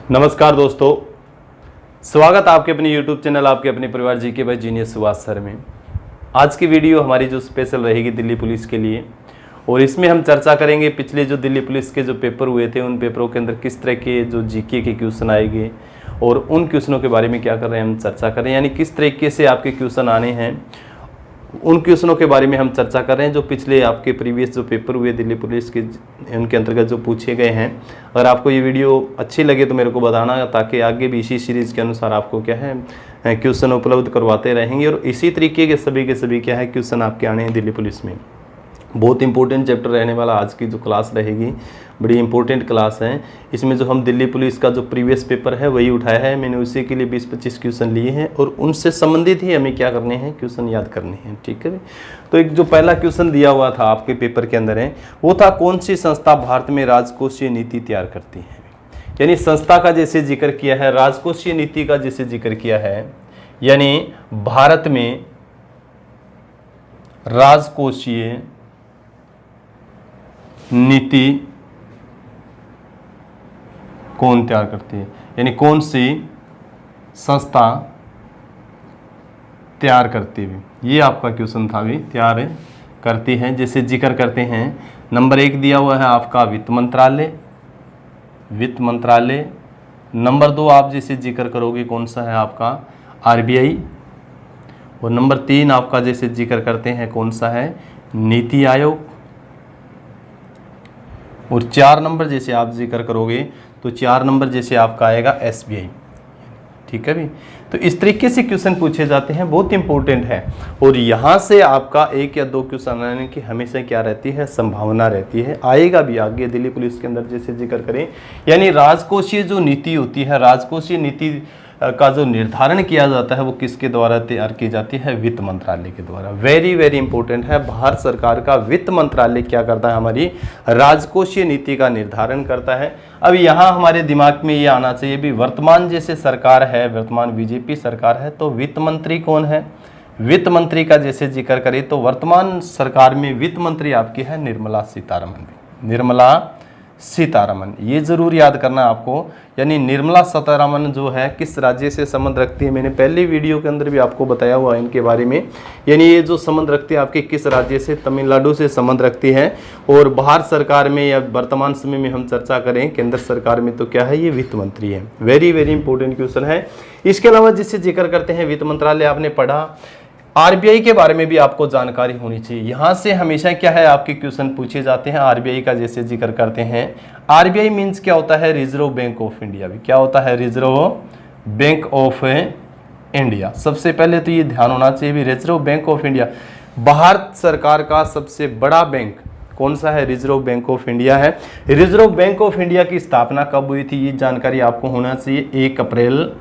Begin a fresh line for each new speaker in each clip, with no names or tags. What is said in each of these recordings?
नमस्कार दोस्तों, स्वागत आपके अपने YouTube चैनल आपके अपने परिवार GK by genius Subhash sir में। आज की वीडियो हमारी जो स्पेशल रहेगी दिल्ली पुलिस के लिए, और इसमें हम चर्चा करेंगे पिछले जो दिल्ली पुलिस के जो पेपर हुए थे उन पेपरों के अंदर किस तरह के जो जीके के क्वेश्चन आएंगे और उन क्वेश्चनों के बारे में क्या कर रहे हैं हम चर्चा करें, यानी किस तरीके से आपके क्वेश्चन आने हैं उन क्वेश्चनों के बारे में हम चर्चा कर रहे हैं जो पिछले आपके प्रीवियस जो पेपर हुए दिल्ली पुलिस के उनके अंतर्गत जो पूछे गए हैं। अगर आपको ये वीडियो अच्छी लगे तो मेरे को बताना, ताकि आगे भी इसी सीरीज़ के अनुसार आपको क्या है क्वेश्चन उपलब्ध करवाते रहेंगे और इसी तरीके के सभी क्या है क्वेश्चन आपके आने हैं दिल्ली पुलिस में। बहुत इंपॉर्टेंट चैप्टर रहने वाला आज की जो क्लास रहेगी, बड़ी इंपॉर्टेंट क्लास है। इसमें जो हम दिल्ली पुलिस का जो प्रीवियस पेपर है वही उठाया है मैंने, उसी के लिए 20-25 क्वेश्चन लिए हैं और उनसे संबंधित ही हमें क्या करने हैं, क्वेश्चन याद करने हैं। ठीक है, तो एक जो पहला क्वेश्चन दिया हुआ था आपके पेपर के अंदर है वो था, कौन सी संस्था भारत में राजकोषीय नीति तैयार करती है। यानी संस्था का जैसे जिक्र किया है, राजकोषीय नीति का जैसे जिक्र किया है, यानी भारत में राजकोषीय नीति कौन तैयार करती है, यानी कौन सी संस्था तैयार करती है, ये आपका क्वेश्चन था। भी तैयार करती है जैसे जिक्र करते हैं। नंबर 1 दिया हुआ है आपका वित्त मंत्रालय। नंबर 2 आप जैसे जिक्र करोगे कौन सा है आपका आरबीआई, और नंबर 3 आपका जैसे जिक्र करते हैं कौन सा है नीति आयोग, और 4 नंबर जैसे आप जिक्र करोगे तो 4 नंबर जैसे आपका आएगा एसबीआई। ठीक है भी, तो इस तरीके से क्वेश्चन पूछे जाते हैं, बहुत इंपॉर्टेंट है। और यहाँ से आपका 1 या 2 क्वेश्चन आने की हमेशा क्या रहती है, संभावना रहती है, आएगा भी आगे दिल्ली पुलिस के अंदर जैसे जिक्र करें। यानी राजकोषीय जो नीति होती है, राजकोषीय नीति का जो निर्धारण किया जाता है वो किसके द्वारा तैयार की जाती है, वित्त मंत्रालय के द्वारा। वेरी वेरी इंपॉर्टेंट है, भारत सरकार का वित्त मंत्रालय क्या करता है, हमारी राजकोषीय नीति का निर्धारण करता है। अब यहाँ हमारे दिमाग में ये आना चाहिए भी, वर्तमान जैसे सरकार है, वर्तमान बीजेपी सरकार है, तो वित्त मंत्री कौन है। वित्त मंत्री का जैसे जिक्र करें तो वर्तमान सरकार में वित्त मंत्री आपकी है निर्मला सीतारमन। ये जरूर याद करना आपको। यानी निर्मला सीतारमन जो है किस राज्य से संबंध रखती है, मैंने पहले वीडियो के अंदर भी आपको बताया हुआ है इनके बारे में। यानी ये जो संबंध रखती है आपके किस राज्य से, तमिलनाडु से संबंध रखती है। और भारत सरकार में या वर्तमान समय में हम चर्चा करें केंद्र सरकार में तो क्या है, ये वित्त मंत्री है। वेरी वेरी इंपॉर्टेंट क्वेश्चन है। इसके अलावा जिससे जिक्र करते हैं वित्त मंत्रालय आपने पढ़ा, आरबीआई के बारे में भी आपको जानकारी होनी चाहिए। यहाँ से हमेशा क्या है आपके क्वेश्चन पूछे जाते हैं। आरबीआई का जैसे जिक्र करते हैं, आरबीआई मीन्स क्या होता है, रिजर्व बैंक ऑफ इंडिया। भी क्या होता है, रिजर्व बैंक ऑफ इंडिया। सबसे पहले तो ये ध्यान होना चाहिए भी, reserve bank of India Bharat सरकार का सबसे बड़ा बैंक कौन सा है, रिजर्व बैंक ऑफ इंडिया है। रिजर्व बैंक ऑफ इंडिया की स्थापना कब हुई थी, ये जानकारी आपको होना चाहिए, 1 अप्रैल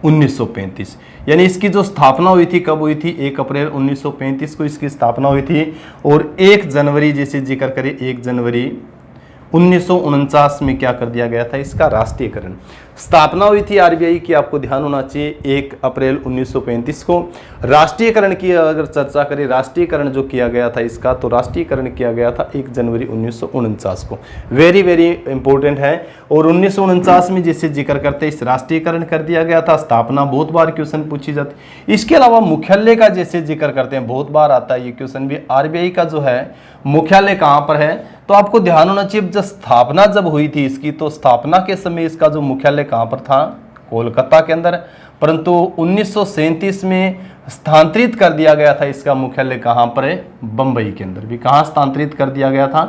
1935। यानी इसकी जो स्थापना हुई थी कब हुई थी, 1 अप्रैल 1935 को इसकी स्थापना हुई थी। और 1 जनवरी जैसे जिक्र करें, 1 जनवरी 1949 में क्या कर दिया गया था, इसका राष्ट्रीयकरण। स्थापना हुई थी आरबीआई की, आपको ध्यान होना चाहिए 1 अप्रैल 1935 को। राष्ट्रीयकरण की अगर चर्चा करें, राष्ट्रीयकरण जो किया गया था इसका, तो राष्ट्रीयकरण किया गया था 1 जनवरी 1949 को। वेरी वेरी इंपॉर्टेंट है। और 1949 में जिससे जिक्र करते इस राष्ट्रीयकरण कर दिया गया था। स्थापना बहुत बार क्वेश्चन पूछी जाती। इसके अलावा मुख्यालय का जैसे जिक्र करते हैं, बहुत बार आता है ये क्वेश्चन भी, आरबीआई का जो है मुख्यालय कहाँ पर है, तो आपको ध्यान होना चाहिए जब स्थापना जब हुई थी इसकी, तो स्थापना के समय इसका जो मुख्यालय कहाँ पर था, कोलकाता के अंदर। परंतु 1937 में स्थानांतरित कर दिया गया था इसका मुख्यालय कहाँ पर है, बम्बई के अंदर। भी कहाँ स्थानांतरित कर दिया गया था,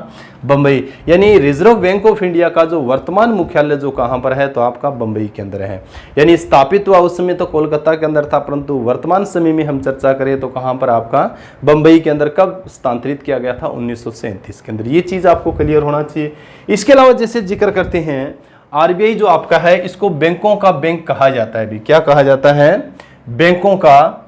बम्बई। यानी रिजर्व बैंक ऑफ इंडिया का जो वर्तमान मुख्यालय जो कहाँ पर है, तो आपका बम्बई के अंदर है। यानी स्थापित हुआ उस समय तो कोलकाता के अंदर था, परंतु वर्तमान समय में हम चर्चा करें तो कहाँ पर आपका बम्बई के अंदर। कब स्थानांतरित किया गया था, 1937 के अंदर। ये चीज़ आपको क्लियर होना चाहिए। इसके अलावा जैसे जिक्र करते हैं, आरबीआई जो आपका है इसको बैंकों का बैंक कहा जाता है। भी क्या कहा जाता है, बैंकों का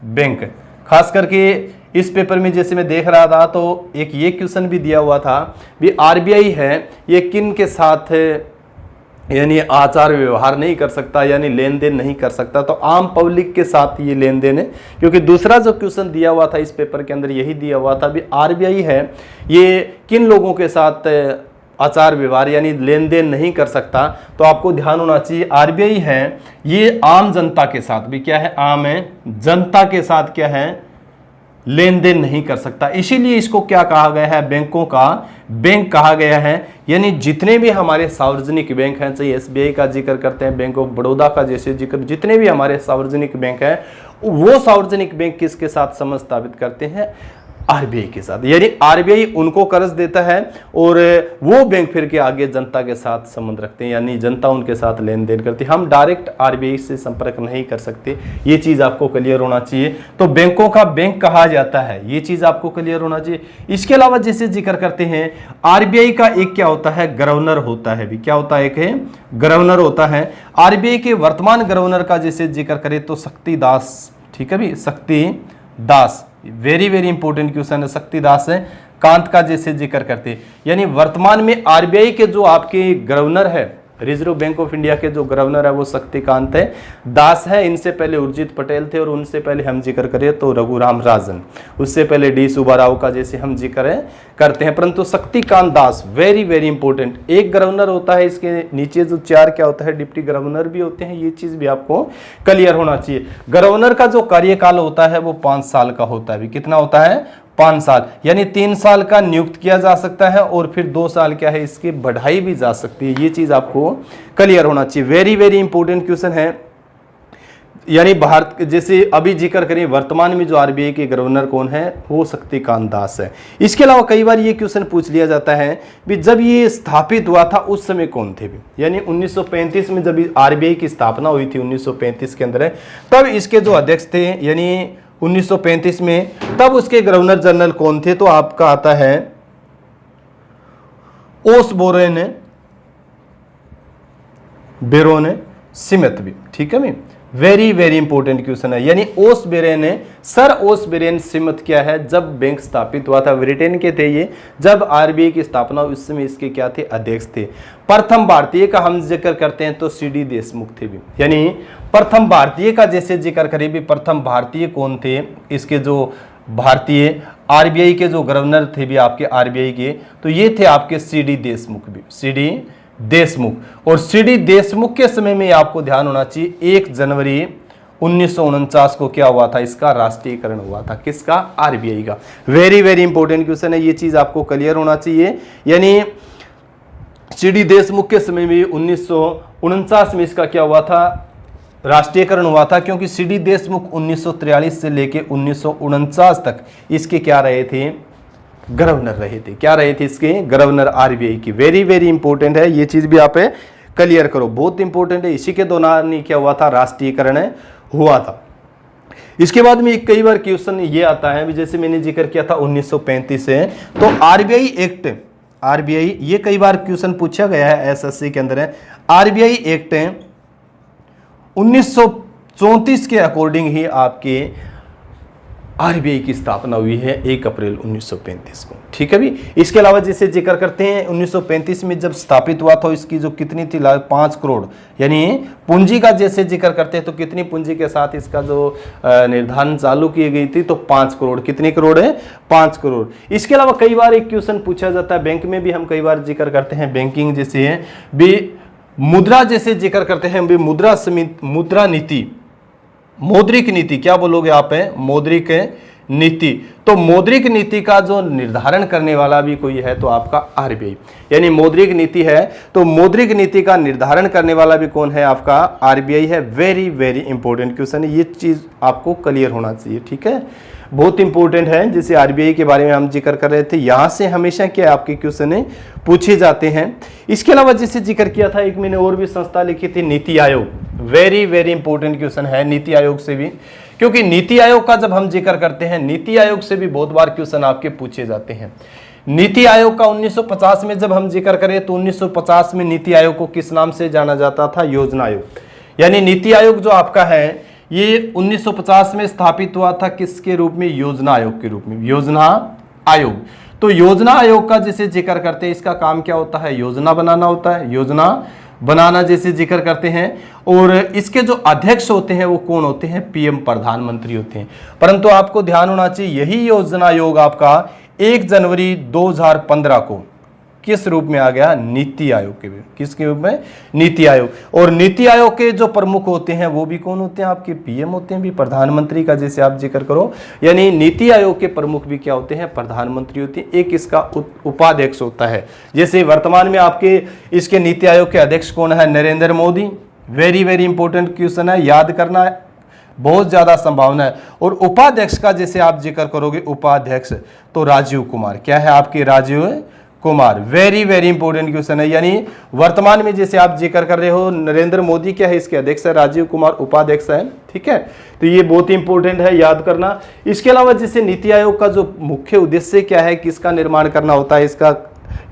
बैंक। खास करके इस पेपर में जैसे मैं देख रहा था तो एक ये क्वेश्चन भी दिया हुआ था भी, आरबीआई है ये किन के साथ यानी आचार व्यवहार नहीं कर सकता, यानी लेन देन नहीं कर सकता, तो आम पब्लिक के साथ ये लेन देन है। क्योंकि दूसरा जो क्वेश्चन दिया हुआ था इस पेपर के अंदर यही दिया हुआ था भी, आरबीआई है ये किन लोगों के साथ आचार व्यवहार यानी लेन देन नहीं कर सकता, तो आपको ध्यान होना चाहिए आरबीआई है ये आम जनता के साथ भी क्या है, आम है जनता के साथ क्या है, लेन देन नहीं कर सकता। इसीलिए इसको क्या कहा गया है, बैंकों का बैंक कहा गया है। यानी जितने भी हमारे सार्वजनिक बैंक हैं, चाहे एसबीआई का जिक्र करते हैं, बैंक ऑफ बड़ौदा का जैसे जिक्र, जितने भी हमारे सार्वजनिक बैंक हैं वो सार्वजनिक बैंक किसके साथ संबंध स्थापित करते हैं, आरबीआई के साथ। यानी आरबीआई उनको कर्ज देता है और वो बैंक फिर के आगे जनता के साथ संबंध रखते हैं, यानी जनता उनके साथ लेन देन करती है। हम डायरेक्ट आरबीआई से संपर्क नहीं कर सकते, ये चीज आपको क्लियर होना चाहिए। तो बैंकों का बैंक कहा जाता है, ये चीज आपको क्लियर होना चाहिए। इसके अलावा जैसे जिक्र करते हैं आरबीआई का एक क्या होता है, गवर्नर होता है भी, क्या होता है, एक है गवर्नर होता है। आरबीआई के वर्तमान गवर्नर का जैसे जिक्र करें तो शक्ति दास, ठीक है भी, शक्ति दास, वेरी वेरी इंपॉर्टेंट क्वेश्चन है, शक्ति दास है कांत का जैसे जिक्र करते हैं। यानी वर्तमान में आरबीआई के जो आपके गवर्नर है, रिजर्व बैंक ऑफ इंडिया के जो गवर्नर है वो शक्तिकांत है दास है। इनसे पहले उर्जित पटेल थे और उनसे पहले हम जिक्र करें तो रघुराम राजन, उससे पहले डी सुब्बाराव का जैसे हम जिक्र करते हैं, परंतु Shaktikanta Das very very important. एक गवर्नर होता है, इसके नीचे जो चार क्या होता है, डिप्टी गवर्नर भी होते हैं, ये चीज भी आपको क्लियर होना चाहिए। गवर्नर का जो कार्यकाल होता है वो 5 साल का होता है, कितना होता है, 5 साल, यानी 3 साल का नियुक्त किया जा सकता है और फिर 2 साल क्या है इसकी बढ़ाई भी जा सकती है, ये चीज आपको क्लियर होना चाहिए। वेरी वेरी इंपॉर्टेंट क्वेश्चन है। यानी भारत जैसे अभी जिक्र करें वर्तमान में जो आरबीआई के गवर्नर कौन है, वो शक्तिकांत दास है। इसके अलावा कई बार ये क्वेश्चन पूछ लिया जाता है भी जब ये स्थापित हुआ था उस समय कौन थे भी, यानी 1935 में जब आरबीआई की स्थापना हुई थी 1935 के अंदर, तब इसके जो अध्यक्ष थे यानी 1935 में, तब उसके गवर्नर जनरल कौन थे, तो आपका आता है ओसबोरेन बेरोन सिमथ भी, ठीक है भाई, वेरी वेरी इंपॉर्टेंट क्वेश्चन है। यानी सर ओसबोरेन सिमथ क्या है, जब बैंक स्थापित हुआ था, ब्रिटेन के थे ये, जब आरबीआई की स्थापना हुई उस समय इसके क्या थे, अध्यक्ष थे। प्रथम भारतीय का हम जिक्र करते हैं तो सीडी देशमुख थे भी, यानी प्रथम भारतीय का जैसे जिक्र करें भी, प्रथम भारतीय कौन थे, इसके जो भारतीय आरबीआई के जो गवर्नर थे भी आपके आरबीआई के, तो ये थे आपके सीडी देशमुख भी, सीडी देशमुख। और सीडी देशमुख के समय में आपको ध्यान होना चाहिए 1 जनवरी 1949 को क्या हुआ था, इसका राष्ट्रीयकरण हुआ था, किसका, आरबीआई का। वेरी वेरी इंपॉर्टेंट क्वेश्चन है, ये चीज आपको क्लियर होना चाहिए। यानी सीडी देशमुख के समय में 1949 में इसका क्या हुआ था, राष्ट्रीयकरण हुआ था, क्योंकि सीडी देशमुख 1943 से लेके 1949 तक इसके क्या रहे थे, गवर्नर रहे थे, क्या रहे थे इसके, गवर्नर आरबीआई की। वेरी वेरी इंपॉर्टेंट है, ये चीज भी आप क्लियर करो, बहुत इंपॉर्टेंट है। इसी के दौरान ही क्या हुआ था, राष्ट्रीयकरण हुआ था। इसके बाद में कई बार क्वेश्चन ये आता है, जैसे मैंने जिक्र किया था 1935 से, तो आरबीआई एक्ट, आरबीआई ये कई बार क्वेश्चन पूछा गया है एसएससी के अंदर है, आरबीआई एक्ट 1934 के अकॉर्डिंग ही आपके आरबीआई की स्थापना हुई है 1 अप्रैल 1935 को, ठीक है भी। इसके अलावा जैसे जिक्र करते हैं 1935 में जब स्थापित हुआ था, इसकी जो कितनी थी 5 करोड़, यानी पूंजी का जैसे जिक्र करते हैं तो कितनी पूंजी के साथ इसका जो निर्धारण चालू की गई थी, तो 5 करोड़, कितनी करोड़ है, 5 करोड़। इसके अलावा कई बार एक क्वेश्चन पूछा जाता है, बैंक में भी हम कई बार जिक्र करते हैं, बैंकिंग जैसे है भी, मुद्रा जैसे जिक्र करते हैं भी, मुद्रा नीति, मौद्रिक नीति, क्या बोलोगे आप, है मौद्रिक नीति। तो मौद्रिक नीति का जो निर्धारण करने वाला भी कोई है तो आपका आरबीआई, यानी मौद्रिक नीति है तो मौद्रिक नीति का निर्धारण करने वाला भी कौन है, आपका आरबीआई है। वेरी वेरी इंपॉर्टेंट क्वेश्चन है, ये चीज आपको क्लियर होना चाहिए, ठीक है, बहुत इंपॉर्टेंट है। जैसे आरबीआई के बारे में हम जिक्र कर रहे थे, यहां से हमेशा क्या आपके क्वेश्चन पूछे जाते हैं। इसके अलावा जैसे जिक्र किया था, एक मैंने और भी संस्था लिखी थी, NITI Aayog, very very important question है नीति आयोग से भी, क्योंकि नीति आयोग का जब हम जिक्र करते हैं, नीति आयोग से भी बहुत बार क्वेश्चन आपके पूछे जाते हैं। नीति आयोग का 1950 में जब हम जिक्र करें तो 1950 में नीति आयोग को किस नाम से जाना जाता था, योजना आयोग। यानी नीति आयोग जो आपका है ये 1950 में स्थापित हुआ था, किसके रूप में, योजना आयोग के रूप में, योजना आयोग। तो योजना आयोग का जैसे जिक्र करते हैं, इसका काम क्या होता है, योजना बनाना होता है, योजना बनाना जैसे जिक्र करते हैं। और इसके जो अध्यक्ष होते हैं वो कौन होते हैं, पीएम, प्रधानमंत्री होते हैं। परंतु आपको ध्यान होना चाहिए, यही योजना आयोग आपका 1 जनवरी 2015 को किस रूप में आ गया? नीति आयोग के। किसके रूप में? नीति आयोग। और नीति आयोग के जो प्रमुख होते हैं वो भी कौन होते हैं? आपके पीएम होते हैं भी, प्रधानमंत्री का जैसे आप जिक्र करो। यानी नीति आयोग के प्रमुख भी क्या होते हैं? प्रधानमंत्री होते हैं। एक इसका उपाध्यक्ष होता है। जैसे वर्तमान में आपके इसके नीति आयोग के अध्यक्ष कौन है? Narendra Modi. Very very important question है, याद करना है, बहुत ज्यादा संभावना है। और उपाध्यक्ष का जैसे आप जिक्र करोगे, उपाध्यक्ष तो राजीव कुमार। क्या है आपके? Rajiv Kumar. Very very important question है। यानी वर्तमान में जैसे आप जिक्र कर रहे हो, नरेंद्र मोदी क्या है? इसके अध्यक्ष है, राजीव कुमार उपाध्यक्ष है। ठीक है, तो ये बहुत इंपॉर्टेंट है, याद करना। इसके अलावा जैसे नीति आयोग का जो मुख्य उद्देश्य क्या है, किसका निर्माण करना होता है? इसका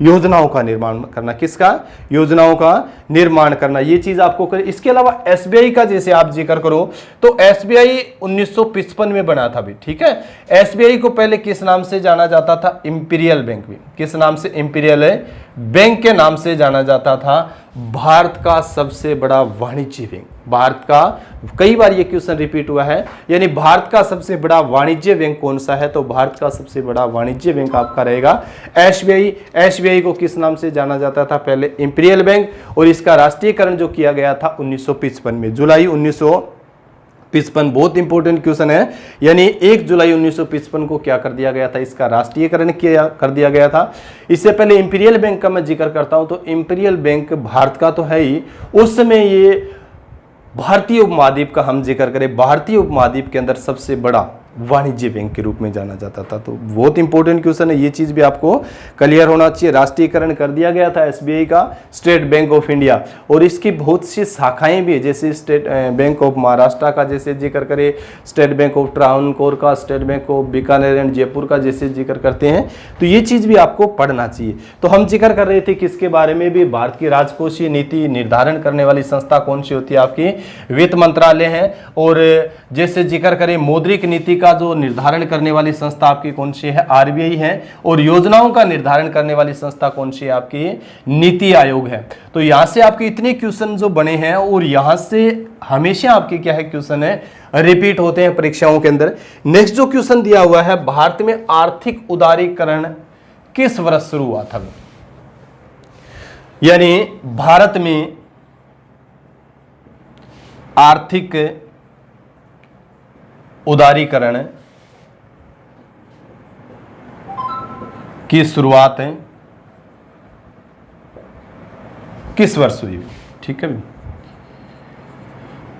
योजनाओं का निर्माण करना। किसका? योजनाओं का निर्माण करना, ये चीज आपको कर। इसके अलावा एसबीआई का जैसे आप जिक्र करो तो एसबीआई 1955 में बना था भी। ठीक है, एसबीआई को पहले किस नाम से जाना जाता था? इंपीरियल बैंक भी। किस नाम से? इंपीरियल बैंक के नाम से जाना जाता था। भारत का सबसे बड़ा वाणिज्य बैंक, भारत का, कई बार ये क्वेश्चन रिपीट हुआ है, यानी भारत का सबसे बड़ा वाणिज्य बैंक कौन सा है? तो भारत का सबसे बड़ा वाणिज्य बैंक आपका रहेगा एसबीआई। एसबीआई को किस नाम से जाना जाता था? पहले इंपीरियल बैंक। और इसका राष्ट्रीयकरण जो किया गया था 1955 में, जुलाई 1955। बहुत इंपॉर्टेंट क्वेश्चन है। यानी 1 जुलाई 1955 को क्या कर दिया गया था? इसका राष्ट्रीयकरण किया कर दिया गया था। इससे पहले इंपीरियल बैंक का मैं जिक्र करता हूं तो इंपीरियल बैंक भारत का तो है ही, उस समय ये भारतीय उपमहाद्वीप का हम जिक्र करें, भारतीय उपमहाद्वीप के अंदर सबसे बड़ा वाणिज्य बैंक के रूप में जाना जाता था। तो बहुत इंपॉर्टेंट क्वेश्चन है, ये चीज भी आपको क्लियर होना चाहिए। राष्ट्रीयकरण कर दिया गया था एसबीआई का, स्टेट बैंक ऑफ इंडिया। और इसकी बहुत सी शाखाएं भी है, जैसे स्टेट बैंक ऑफ महाराष्ट्र का जैसे जिक्र करें, स्टेट बैंक ऑफ ट्रावनकोर का, state bank of Bikaner and Jaipur का जैसे जिक्र करते हैं। तो ये चीज भी आपको पढ़ना चाहिए। तो हम जिक्र कर रहे थे किसके बारे में भी? भारत की राजकोषीय नीति निर्धारण करने वाली संस्था कौन सी होती है? आपकी वित्त मंत्रालय है। और जैसे जिक्र करें मौद्रिक नीति का जो निर्धारण करने वाली संस्था आपकी कौन सी है? आरबीआई है। और योजनाओं का निर्धारण करने वाली संस्था कौन सी है? आपकी नीति आयोग है। तो यहां से आपके इतने क्वेश्चन जो बने हैं और यहां से हमेशा आपके क्या है क्वेश्चन है रिपीट होते हैं परीक्षाओं के अंदर। नेक्स्ट जो क्वेश्चन दिया हुआ है, भारत में आर्थिक उदारीकरण किस वर्ष शुरू हुआ था? यानी भारत में आर्थिक उदारीकरण की शुरुआत किस वर्ष हुई? ठीक है,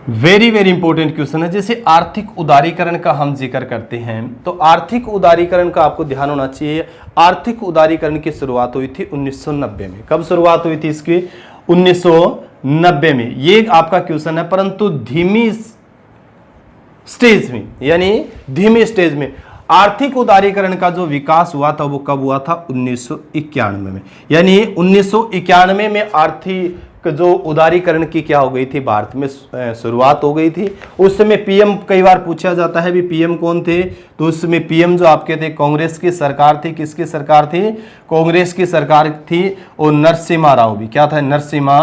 वेरी वेरी इंपॉर्टेंट क्वेश्चन है। जैसे आर्थिक उदारीकरण का हम जिक्र करते हैं तो आर्थिक उदारीकरण का आपको ध्यान होना चाहिए। आर्थिक उदारीकरण की शुरुआत हुई थी 1990 में। कब शुरुआत हुई थी इसकी? 1990 में। ये आपका क्वेश्चन है, परंतु धीमी स्टेज में, यानी धीमी स्टेज में। आर्थिक उदारीकरण का जो विकास हुआ था वो कब हुआ था? 1991 में। यानी 1991 में आर्थिक जो उदारीकरण की क्या हो गई थी? भारत में शुरुआत हो गई थी। उस समय पीएम, कई बार पूछा जाता है भी पीएम कौन थे? तो उस समय पीएम जो आपके थे, कांग्रेस की सरकार थी। किसकी सरकार थी? कांग्रेस की सरकार थी। और नरसिम्हा राव भी, क्या था? नरसिम्हा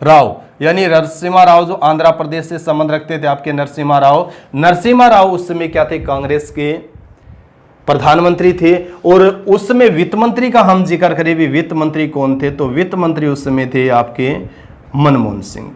राव। यानी नरसिम्हा राव जो आंध्र प्रदेश से संबंध रखते थे आपके नरसिम्हा राव। नरसिम्हा राव उस समय क्या थे? कांग्रेस के प्रधानमंत्री थे। और उस समय वित्त मंत्री का हम जिक्र करें भी, वित्त मंत्री कौन थे? तो वित्त मंत्री उस समय थे आपके Manmohan Singh.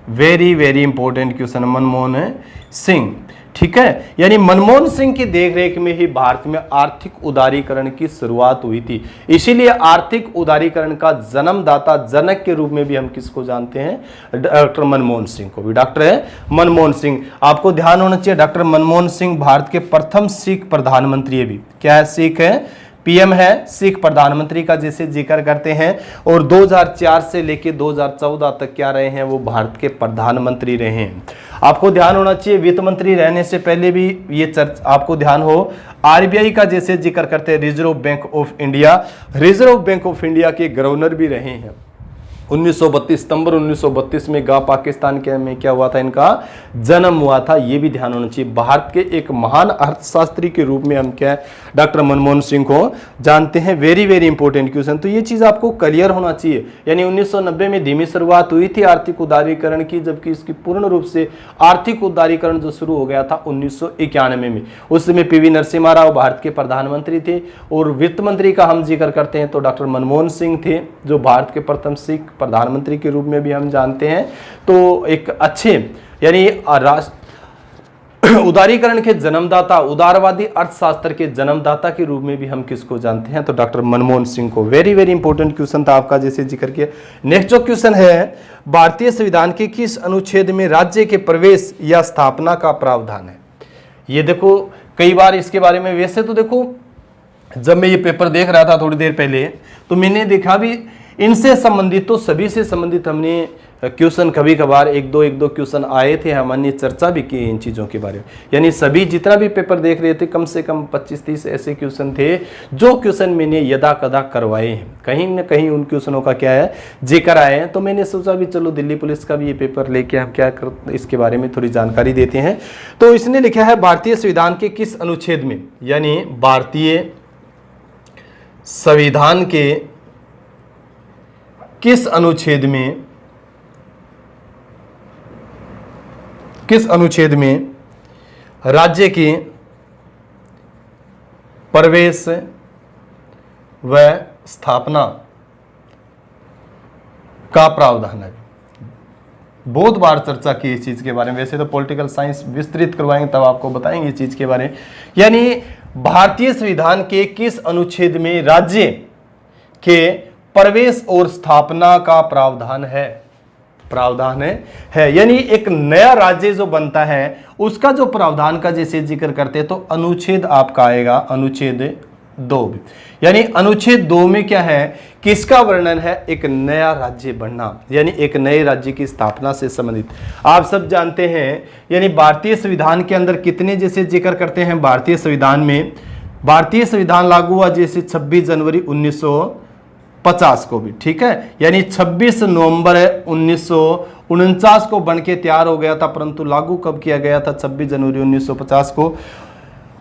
Very very important question, Manmohan Singh. ठीक है, यानी मनमोहन सिंह की देखरेख में ही भारत में आर्थिक उदारीकरण की शुरुआत हुई थी। इसीलिए आर्थिक उदारीकरण का जन्मदाता, जनक के रूप में भी हम किसको जानते हैं? डॉक्टर मनमोहन सिंह को भी। डॉक्टर मनमोहन सिंह, आपको ध्यान होना चाहिए, डॉक्टर मनमोहन सिंह भारत के प्रथम सिख प्रधानमंत्री है भी। क्या है? सिख है, पीएम है, सिख प्रधानमंत्री का जैसे जिक्र करते हैं। और 2004 से लेकर 2014 तक क्या रहे हैं? वो भारत के प्रधानमंत्री रहे हैं। आपको ध्यान होना चाहिए, वित्त मंत्री रहने से पहले भी ये आपको ध्यान हो, आरबीआई का जैसे जिक्र करते हैं, reserve bank of India, reserve bank of India के गवर्नर भी रहे हैं। 1932 सितंबर 1932 में गा पाकिस्तान के में क्या हुआ था, इनका जन्म हुआ था। ये भी ध्यान होना चाहिए। भारत के एक महान अर्थशास्त्री के रूप में हम क्या है डॉक्टर मनमोहन सिंह को जानते हैं। वेरी वेरी इंपॉर्टेंट क्वेश्चन, तो ये चीज आपको क्लियर होना चाहिए। यानी 1990 में धीमी शुरुआत हुई थी आर्थिक उदारीकरण की, जबकि इसकी पूर्ण रूप से आर्थिक उदारीकरण जो शुरू हो गया था 1991 में। उस समय पीवी नरसिम्हा राव भारत के प्रधानमंत्री थे और वित्त मंत्री का हम जिक्र करते हैं तो डॉक्टर मनमोहन सिंह थे, जो भारत के प्रथम सिख प्रधानमंत्री के रूप में भी हम जानते हैं। तो एक अच्छे यानी उदारीकरण के जन्मदाता, उदारवादी अर्थशास्त्र के जन्मदाता के रूप में भी हम किसको जानते हैं, तो डॉक्टर मनमोहन सिंह को। वेरी वेरी इंपॉर्टेंट क्वेश्चन था आपका, जैसे जिक्र किया। नेक्स्ट जो क्वेश्चन है, भारतीय संविधान के किस अनुच्छेद में राज्य के प्रवेश या स्थापना का प्रावधान है। ये देखो कई बार इसके बारे में, वैसे तो देखो जब मैं ये पेपर देख रहा था थोड़ी देर पहले तो मैंने देखा भी इनसे संबंधित तो सभी से संबंधित हमने क्वेश्चन कभी कभार एक दो क्वेश्चन आए थे, हमने चर्चा भी की इन चीज़ों के बारे में। यानी सभी जितना भी पेपर देख रहे थे कम से कम 25-30 ऐसे क्वेश्चन थे जो क्वेश्चन मैंने यदा कदा करवाए हैं, कहीं न कहीं उन क्वेश्चनों का क्या है जिक्र आए हैं। तो मैंने सोचा भी चलो दिल्ली पुलिस का भी ये पेपर लेके हम क्या कर इसके बारे में थोड़ी जानकारी देते हैं। तो इसने लिखा है भारतीय संविधान के किस अनुच्छेद में, यानी भारतीय संविधान के किस अनुच्छेद में राज्य के प्रवेश व स्थापना का प्रावधान है। बहुत बार चर्चा की इस चीज के बारे में, वैसे तो पॉलिटिकल साइंस विस्तृत करवाएंगे तब आपको बताएंगे इस चीज के बारे में। यानी भारतीय संविधान के किस अनुच्छेद में राज्य के प्रवेश और स्थापना का प्रावधान है, यानी एक नया राज्य जो बनता है उसका जो प्रावधान का जैसे जिक्र करते हैं तो अनुच्छेद आपका आएगा अनुच्छेद 2। यानी अनुच्छेद 2 में क्या है, किसका वर्णन है, एक नया राज्य बनना, यानी एक नए राज्य की स्थापना से संबंधित। आप सब जानते हैं यानी भारतीय संविधान के अंदर कितने जैसे जिक्र करते हैं, भारतीय संविधान में भारतीय संविधान लागू हुआ जैसे 26 जनवरी 1950 को भी, ठीक है, यानी 26 नवंबर 1949 को बनके तैयार हो गया था, परंतु लागू कब किया गया था, 26 जनवरी 1950 को।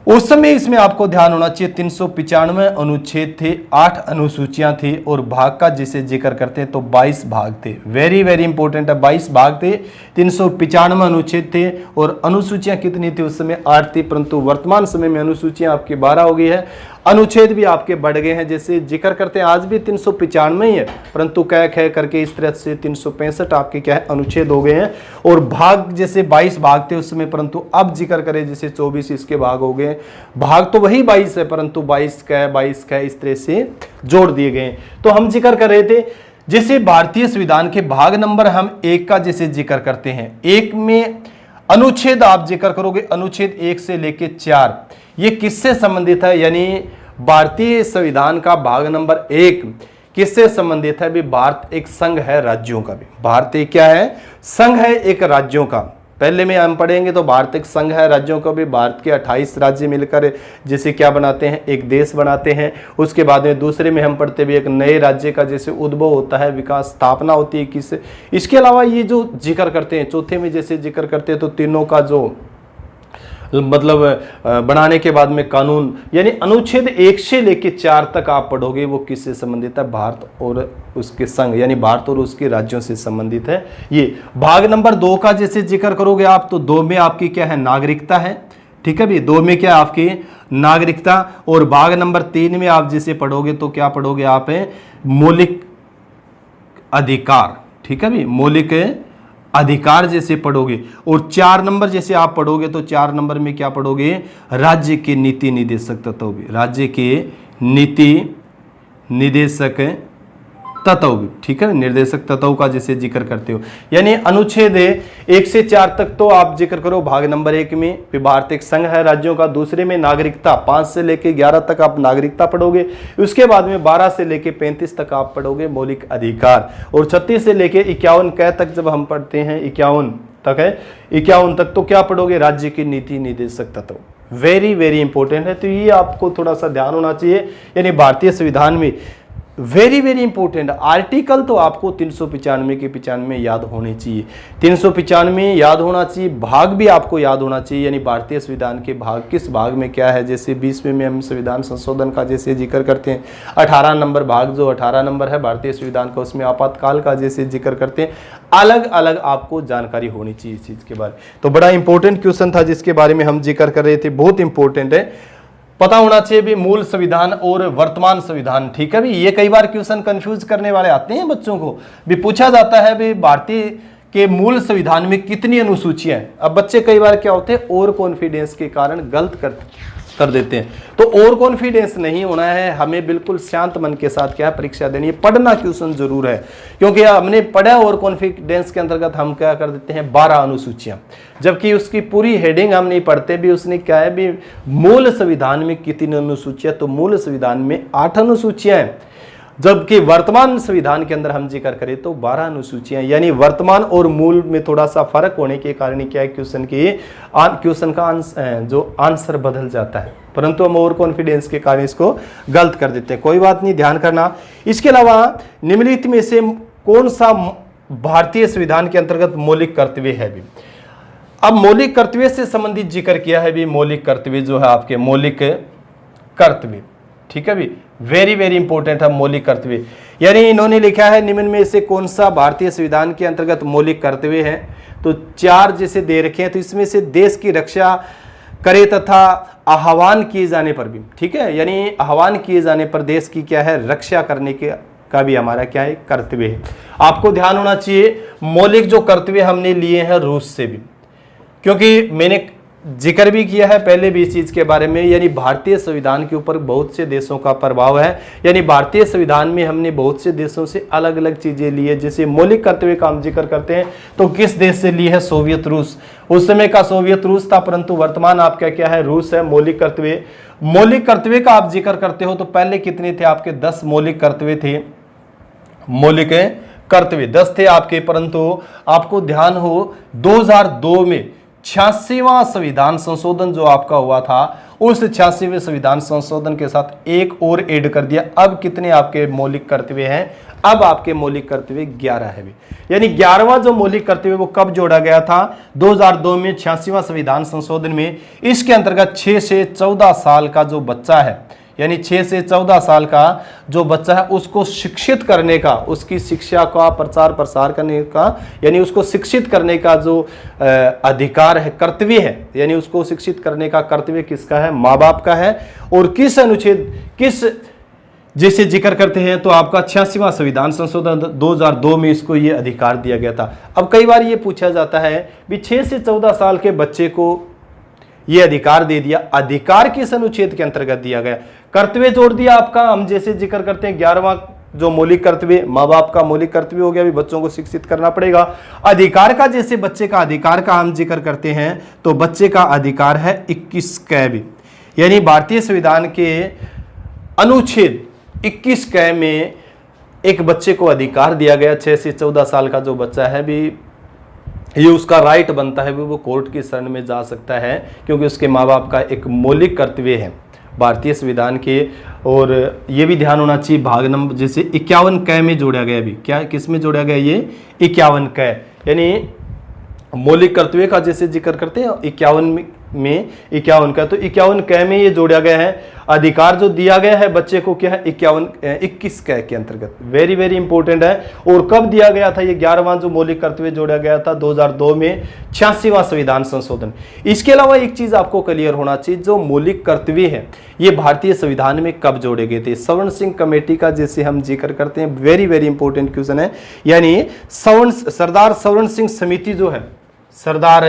उस समय इसमें आपको ध्यान होना चाहिए 395 अनुच्छेद थे, 8 अनुसूचियां थी और भाग का जिसे जिक्र करते हैं तो 22 भाग थे। वेरी वेरी इंपॉर्टेंट है, 22 भाग थे, 395 अनुच्छेद थे और अनुसूचियां कितनी थी उस समय 8 थी, परंतु वर्तमान समय में अनुसूचियां आपकी 12 हो गई है, अनुच्छेद भी आपके बढ़ गए हैं। जैसे जिक्र करते हैं आज भी 395 ही है, परंतु कह करके इस तरह से 365 आपके क्या है अनुच्छेद हो गए हैं और भाग जैसे 22 भाग थे उस समय, परंतु अब जिक्र करें जैसे 24 इसके भाग हो गए। भाग तो वही 22 है परंतु 22 का इस तरह से जोड़ दिए गए। तो हम जिक्र कर रहे थे जैसे भारतीय संविधान के भाग नंबर हम 1 का जैसे जिक्र करते हैं, 1 में अनुच्छेद आप जिक्र करोगे अनुच्छेद 1 से लेके 4, ये किससे संबंधित है, यानी भारतीय संविधान का भाग नंबर 1 किससे संबंधित है भी, भारत एक संघ है राज्यों का भी, भारत एक क्या है संघ है एक राज्यों का। पहले में हम पढ़ेंगे तो भारत एक संघ है राज्यों का भी, भारत के 28 राज्य मिलकर जैसे क्या बनाते हैं एक देश बनाते हैं। उसके बाद में दूसरे में हम पढ़ते भी एक नए राज्य का जैसे उद्भव होता है, विकास स्थापना होती है किससे। इसके अलावा ये जो जिक्र करते हैं चौथे में जैसे जिक्र करते हैं तो तीनों का जो मतलब बनाने के बाद में कानून, यानी अनुच्छेद 1 से लेके 4 तक आप पढ़ोगे वो किससे संबंधित है, भारत और उसके संघ यानी भारत और उसके राज्यों से संबंधित है। ये भाग नंबर 2 का जैसे जिक्र करोगे आप तो 2 में आपकी क्या है नागरिकता है, ठीक है भी, 2 में क्या आपकी नागरिकता। और भाग नंबर 3 में आप जैसे पढ़ोगे तो क्या पढ़ोगे आप मौलिक अधिकार, ठीक है भी, मौलिक अधिकार जैसे पढ़ोगे। और 4 नंबर जैसे आप पढ़ोगे तो 4 नंबर में क्या पढ़ोगे, राज्य के नीति निर्देशक तत्व भी, राज्य के नीति निर्देशक तत्व भी, ठीक है, निर्देशक तत्व का जैसे जिक्र करते हो। यानी अनुच्छेद 1 से 4 तक तो आप जिक्र करो भाग नंबर 1 में, फिर भारत एक संघ है राज्यों का, दूसरे में नागरिकता 5 से लेके 11 तक आप नागरिकता पढ़ोगे। उसके बाद में 12 से लेके 35 तक आप पढ़ोगे मौलिक अधिकार, और 36 से लेके 51 क तक जब हम पढ़ते हैं 51 तक है, 51 तक तो क्या पढ़ोगे, राज्य की नीति निर्देशक तत्व। वेरी वेरी इंपॉर्टेंट है, तो ये आपको थोड़ा सा ध्यान होना चाहिए। यानी भारतीय संविधान में वेरी वेरी इंपॉर्टेंट। आर्टिकल तो आपको 395 के 95 याद होने चाहिए, 395 याद होना चाहिए, भाग भी आपको याद होना चाहिए, यानी भारतीय संविधान के भाग किस भाग में क्या है। जैसे 20वें में हम संविधान संशोधन का जैसे जिक्र करते हैं, 18 नंबर भाग जो 18 नंबर है भारतीय संविधान का, उसमें आपातकाल का जैसे जिक्र करते हैं। अलग अलग आपको जानकारी होनी चाहिए इस चीज के बारे में। तो बड़ा इंपॉर्टेंट क्वेश्चन था जिसके बारे में हम जिक्र कर रहे थे, बहुत इंपॉर्टेंट है, पता होना चाहिए भी मूल संविधान और वर्तमान संविधान। ठीक है भी, ये कई बार क्वेश्चन कंफ्यूज करने वाले आते हैं बच्चों को, भी पूछा जाता है भी भारतीय के मूल संविधान में कितनी अनुसूचियां हैं। अब बच्चे कई बार क्या होते हैं, ओवर कॉन्फिडेंस के कारण गलत कर देते हैं। तो ओवर कॉन्फिडेंस नहीं होना है, हमें बिल्कुल शांत मन के साथ क्या परीक्षा देनी है, पढ़ना क्वेश्चन जरूर है, क्योंकि हमने पढ़ा ओवर कॉन्फिडेंस के अंतर्गत हम क्या कर देते हैं 12 अनुसूचियां, जबकि उसकी पूरी हेडिंग हम नहीं पढ़ते भी उसने क्या है भी मूल संविधान में कितनी अनुसूचियां, तो मूल संविधान में 8 अनुसूचियां हैं, जबकि वर्तमान संविधान के अंदर हम जिक्र करें तो 12 अनुसूचियां, यानी वर्तमान और मूल में थोड़ा सा फर्क होने के कारण क्या है क्वेश्चन का जो आंसर बदल जाता है, परंतु हम ओवर कॉन्फिडेंस के कारण इसको गलत कर देते हैं। कोई बात नहीं, ध्यान करना। इसके अलावा निम्नलिखित में से कौन सा भारतीय संविधान के अंतर्गत मौलिक कर्तव्य है भी। अब मौलिक कर्तव्य से संबंधित जिक्र किया है भी, मौलिक कर्तव्य जो है आपके मौलिक कर्तव्य, ठीक है भी, वेरी वेरी इंपॉर्टेंट है मौलिक कर्तव्य। यानी इन्होंने लिखा है निम्न में से कौन सा भारतीय संविधान के अंतर्गत मौलिक कर्तव्य है, तो 4 जैसे दे रखे हैं, तो इसमें से देश की रक्षा करे तथा आह्वान किए जाने पर भी, ठीक है, यानी आह्वान किए जाने पर देश की क्या है रक्षा करने के का भी हमारा क्या है कर्तव्य है। आपको ध्यान होना चाहिए मौलिक जो कर्तव्य हमने लिए हैं रूस से भी, क्योंकि मैंने जिक्र भी किया है पहले भी इस चीज के बारे में, यानी भारतीय संविधान के ऊपर बहुत से देशों का प्रभाव है, यानी भारतीय संविधान में हमने बहुत से देशों से अलग अलग चीजें ली है। जैसे मौलिक कर्तव्य का हम जिक्र करते हैं तो किस देश से ली है, सोवियत रूस, उस समय का सोवियत रूस था, परंतु वर्तमान आपका क्या है रूस है। मौलिक कर्तव्य, मौलिक कर्तव्य का आप जिक्र करते हो तो पहले कितने थे आपके 10 मौलिक कर्तव्य थे, मौलिक कर्तव्य 10 थे आपके, परंतु आपको ध्यान हो 2002 में 86वां संविधान संशोधन जो आपका हुआ था, उस 86वें संविधान संशोधन के साथ एक और ऐड कर दिया। अब कितने आपके मौलिक कर्तव्य हैं, अब आपके मौलिक कर्तव्य 11 है भी, यानी 11वां जो मौलिक कर्तव्य वो कब जोड़ा गया था 2002 में 86वां संविधान संशोधन में। इसके अंतर्गत 6 से 14 साल का जो बच्चा है, यानी 6 से 14 साल का जो बच्चा है उसको शिक्षित करने का, उसकी शिक्षा का प्रचार प्रसार करने का, यानी उसको शिक्षित करने का जो अधिकार है, कर्तव्य है, यानी उसको शिक्षित करने का कर्तव्य किसका है, माँ बाप का है। और किस अनुच्छेद किस जैसे जिक्र करते हैं तो आपका 86वां संविधान संशोधन 2002 में इसको ये अधिकार दिया गया था। अब कई बार ये पूछा जाता है भी 6 से 14 साल के बच्चे को ये अधिकार दे दिया, अधिकार किस अनुच्छेद के अंतर्गत दिया गया, कर्तव्य जोड़ दिया आपका। हम जैसे जिक्र करते हैं 11वां जो मौलिक कर्तव्य माँ बाप का मौलिक कर्तव्य हो गया, भी बच्चों को शिक्षित करना पड़ेगा। अधिकार का जैसे बच्चे का अधिकार का हम जिक्र करते हैं तो बच्चे का अधिकार है 21 क भी, यानी भारतीय संविधान के अनुच्छेद 21 क में एक बच्चे को अधिकार दिया गया, 6 से 14 साल का जो बच्चा है भी ये उसका राइट बनता है भी वो कोर्ट की शरण में जा सकता है, क्योंकि उसके माँ बाप का एक मौलिक कर्तव्य है भारतीय संविधान के। और ये भी ध्यान होना चाहिए भाग नंबर जैसे 51 क में जोड़ा गया भी, क्या किस में जोड़ा गया ये 51 क, यानी मौलिक कर्तव्य का जैसे जिक्र करते हैं 51 में 51 का, तो 51 क में ये जोड़ा गया है। अधिकार जो दिया गया है बच्चे को क्या है 21 क के अंतर्गत, वेरी वेरी इंपॉर्टेंट है। और कब दिया गया था ये 11वां जो मौलिक कर्तव्य जोड़ा गया था 2002 में 86वां संविधान संशोधन। इसके अलावा एक चीज आपको क्लियर होना चाहिए, जो मौलिक कर्तव्य है ये भारतीय संविधान में कब जोड़े गए थे। सवर्ण सिंह कमेटी का जैसे हम जिक्र करते हैं, वेरी वेरी इंपॉर्टेंट क्वेश्चन है, यानी सरदार सवर्ण सिंह समिति जो है, सरदार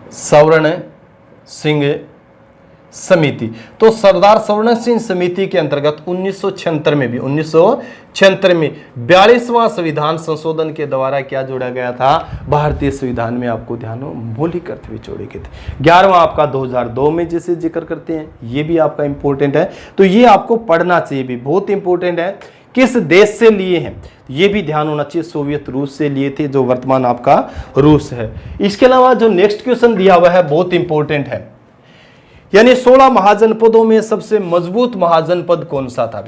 सवर्ण सिंह समिति, तो सरदार सवर्ण सिंह समिति के अंतर्गत 1976 में भी 1976 में 42वां संविधान संशोधन के द्वारा क्या जोड़ा गया था भारतीय संविधान में, आपको ध्यान हो मौलिक कर्तव्य जोड़े गए थे। 11वां आपका 2002 में जैसे जिक्र करते हैं, ये भी आपका इंपॉर्टेंट है, तो ये आपको पढ़ना चाहिए भी, बहुत इंपॉर्टेंट है। किस देश से लिए हैं ये भी ध्यान होना चाहिए, सोवियत रूस से लिए थे जो वर्तमान आपका रूस है। इसके अलावा जो नेक्स्ट क्वेश्चन दिया हुआ है बहुत इंपॉर्टेंट है, यानी 16 महाजनपदों में सबसे मजबूत महाजनपद कौन सा था?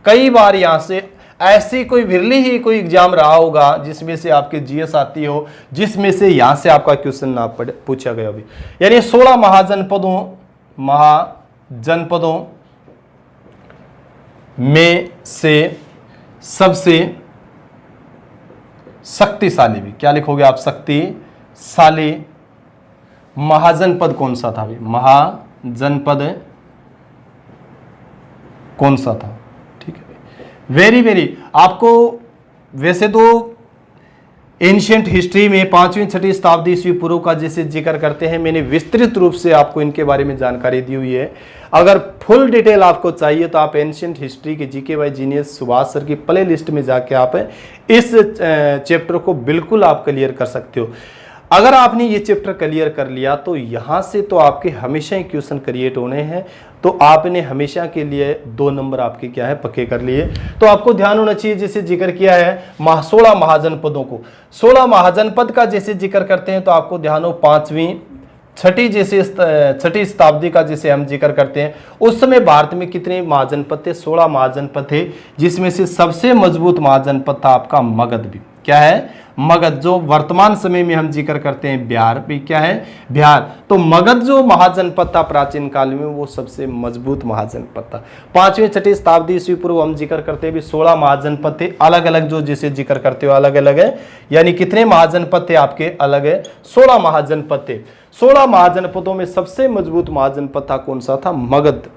कई बार यहां से ऐसी कोई विरली ही कोई एग्जाम रहा होगा जिसमें से आपके जीएस आती हो, जिसमें से यहां से आपका क्वेश्चन ना पूछा गया अभी। यानी 16 महाजनपदों में से सबसे शक्तिशाली भी, क्या लिखोगे आप? शक्तिशाली महाजनपद कौन सा था? भी महाजनपद कौन सा था? ठीक है, वेरी वेरी। आपको वैसे तो एंशियंट हिस्ट्री में 5वीं 6वीं शताब्दी ईस्वी पूर्व का जैसे जिक्र करते हैं, मैंने विस्तृत रूप से आपको इनके बारे में जानकारी दी हुई है। अगर फुल डिटेल आपको चाहिए तो आप एंशियंट हिस्ट्री के GK by genius Subhash sir की प्ले लिस्ट में जाके आप इस चैप्टर को बिल्कुल आप क्लियर कर सकते हो। अगर आपने ये चैप्टर क्लियर कर लिया तो यहाँ से तो आपके हमेशा ही क्वेश्चन क्रिएट होने हैं, तो आपने हमेशा के लिए 2 नंबर आपके क्या है पक्के कर लिए। तो आपको ध्यान होना चाहिए, जैसे जिक्र किया है 16 महाजनपदों को, 16 महाजनपद का जैसे जिक्र करते हैं तो आपको ध्यान हो 5वीं 6वीं शताब्दी का जैसे हम जिक्र करते हैं, उस समय भारत में कितने महाजनपद थे? 16 महाजनपद थे, जिसमें से सबसे मजबूत महाजनपद था आपका मगध। भी क्या है? मगध, जो वर्तमान समय में हम जिक्र करते हैं बिहार भी क्या है? बिहार। तो मगध जो महाजनपद था प्राचीन काल में, वो सबसे मजबूत महाजनपद था। 5वीं 6वीं शताब्दी ईस्वी पूर्व हम जिक्र करते हैं भी 16 महाजनपद थे, अलग अलग जो जैसे जिक्र करते हो अलग अलग है। यानी कितने महाजनपद थे आपके? अलग है, 16 महाजनपद थे। 16 महाजनपदों में सबसे मजबूत महाजनपद था कौन सा था? मगध।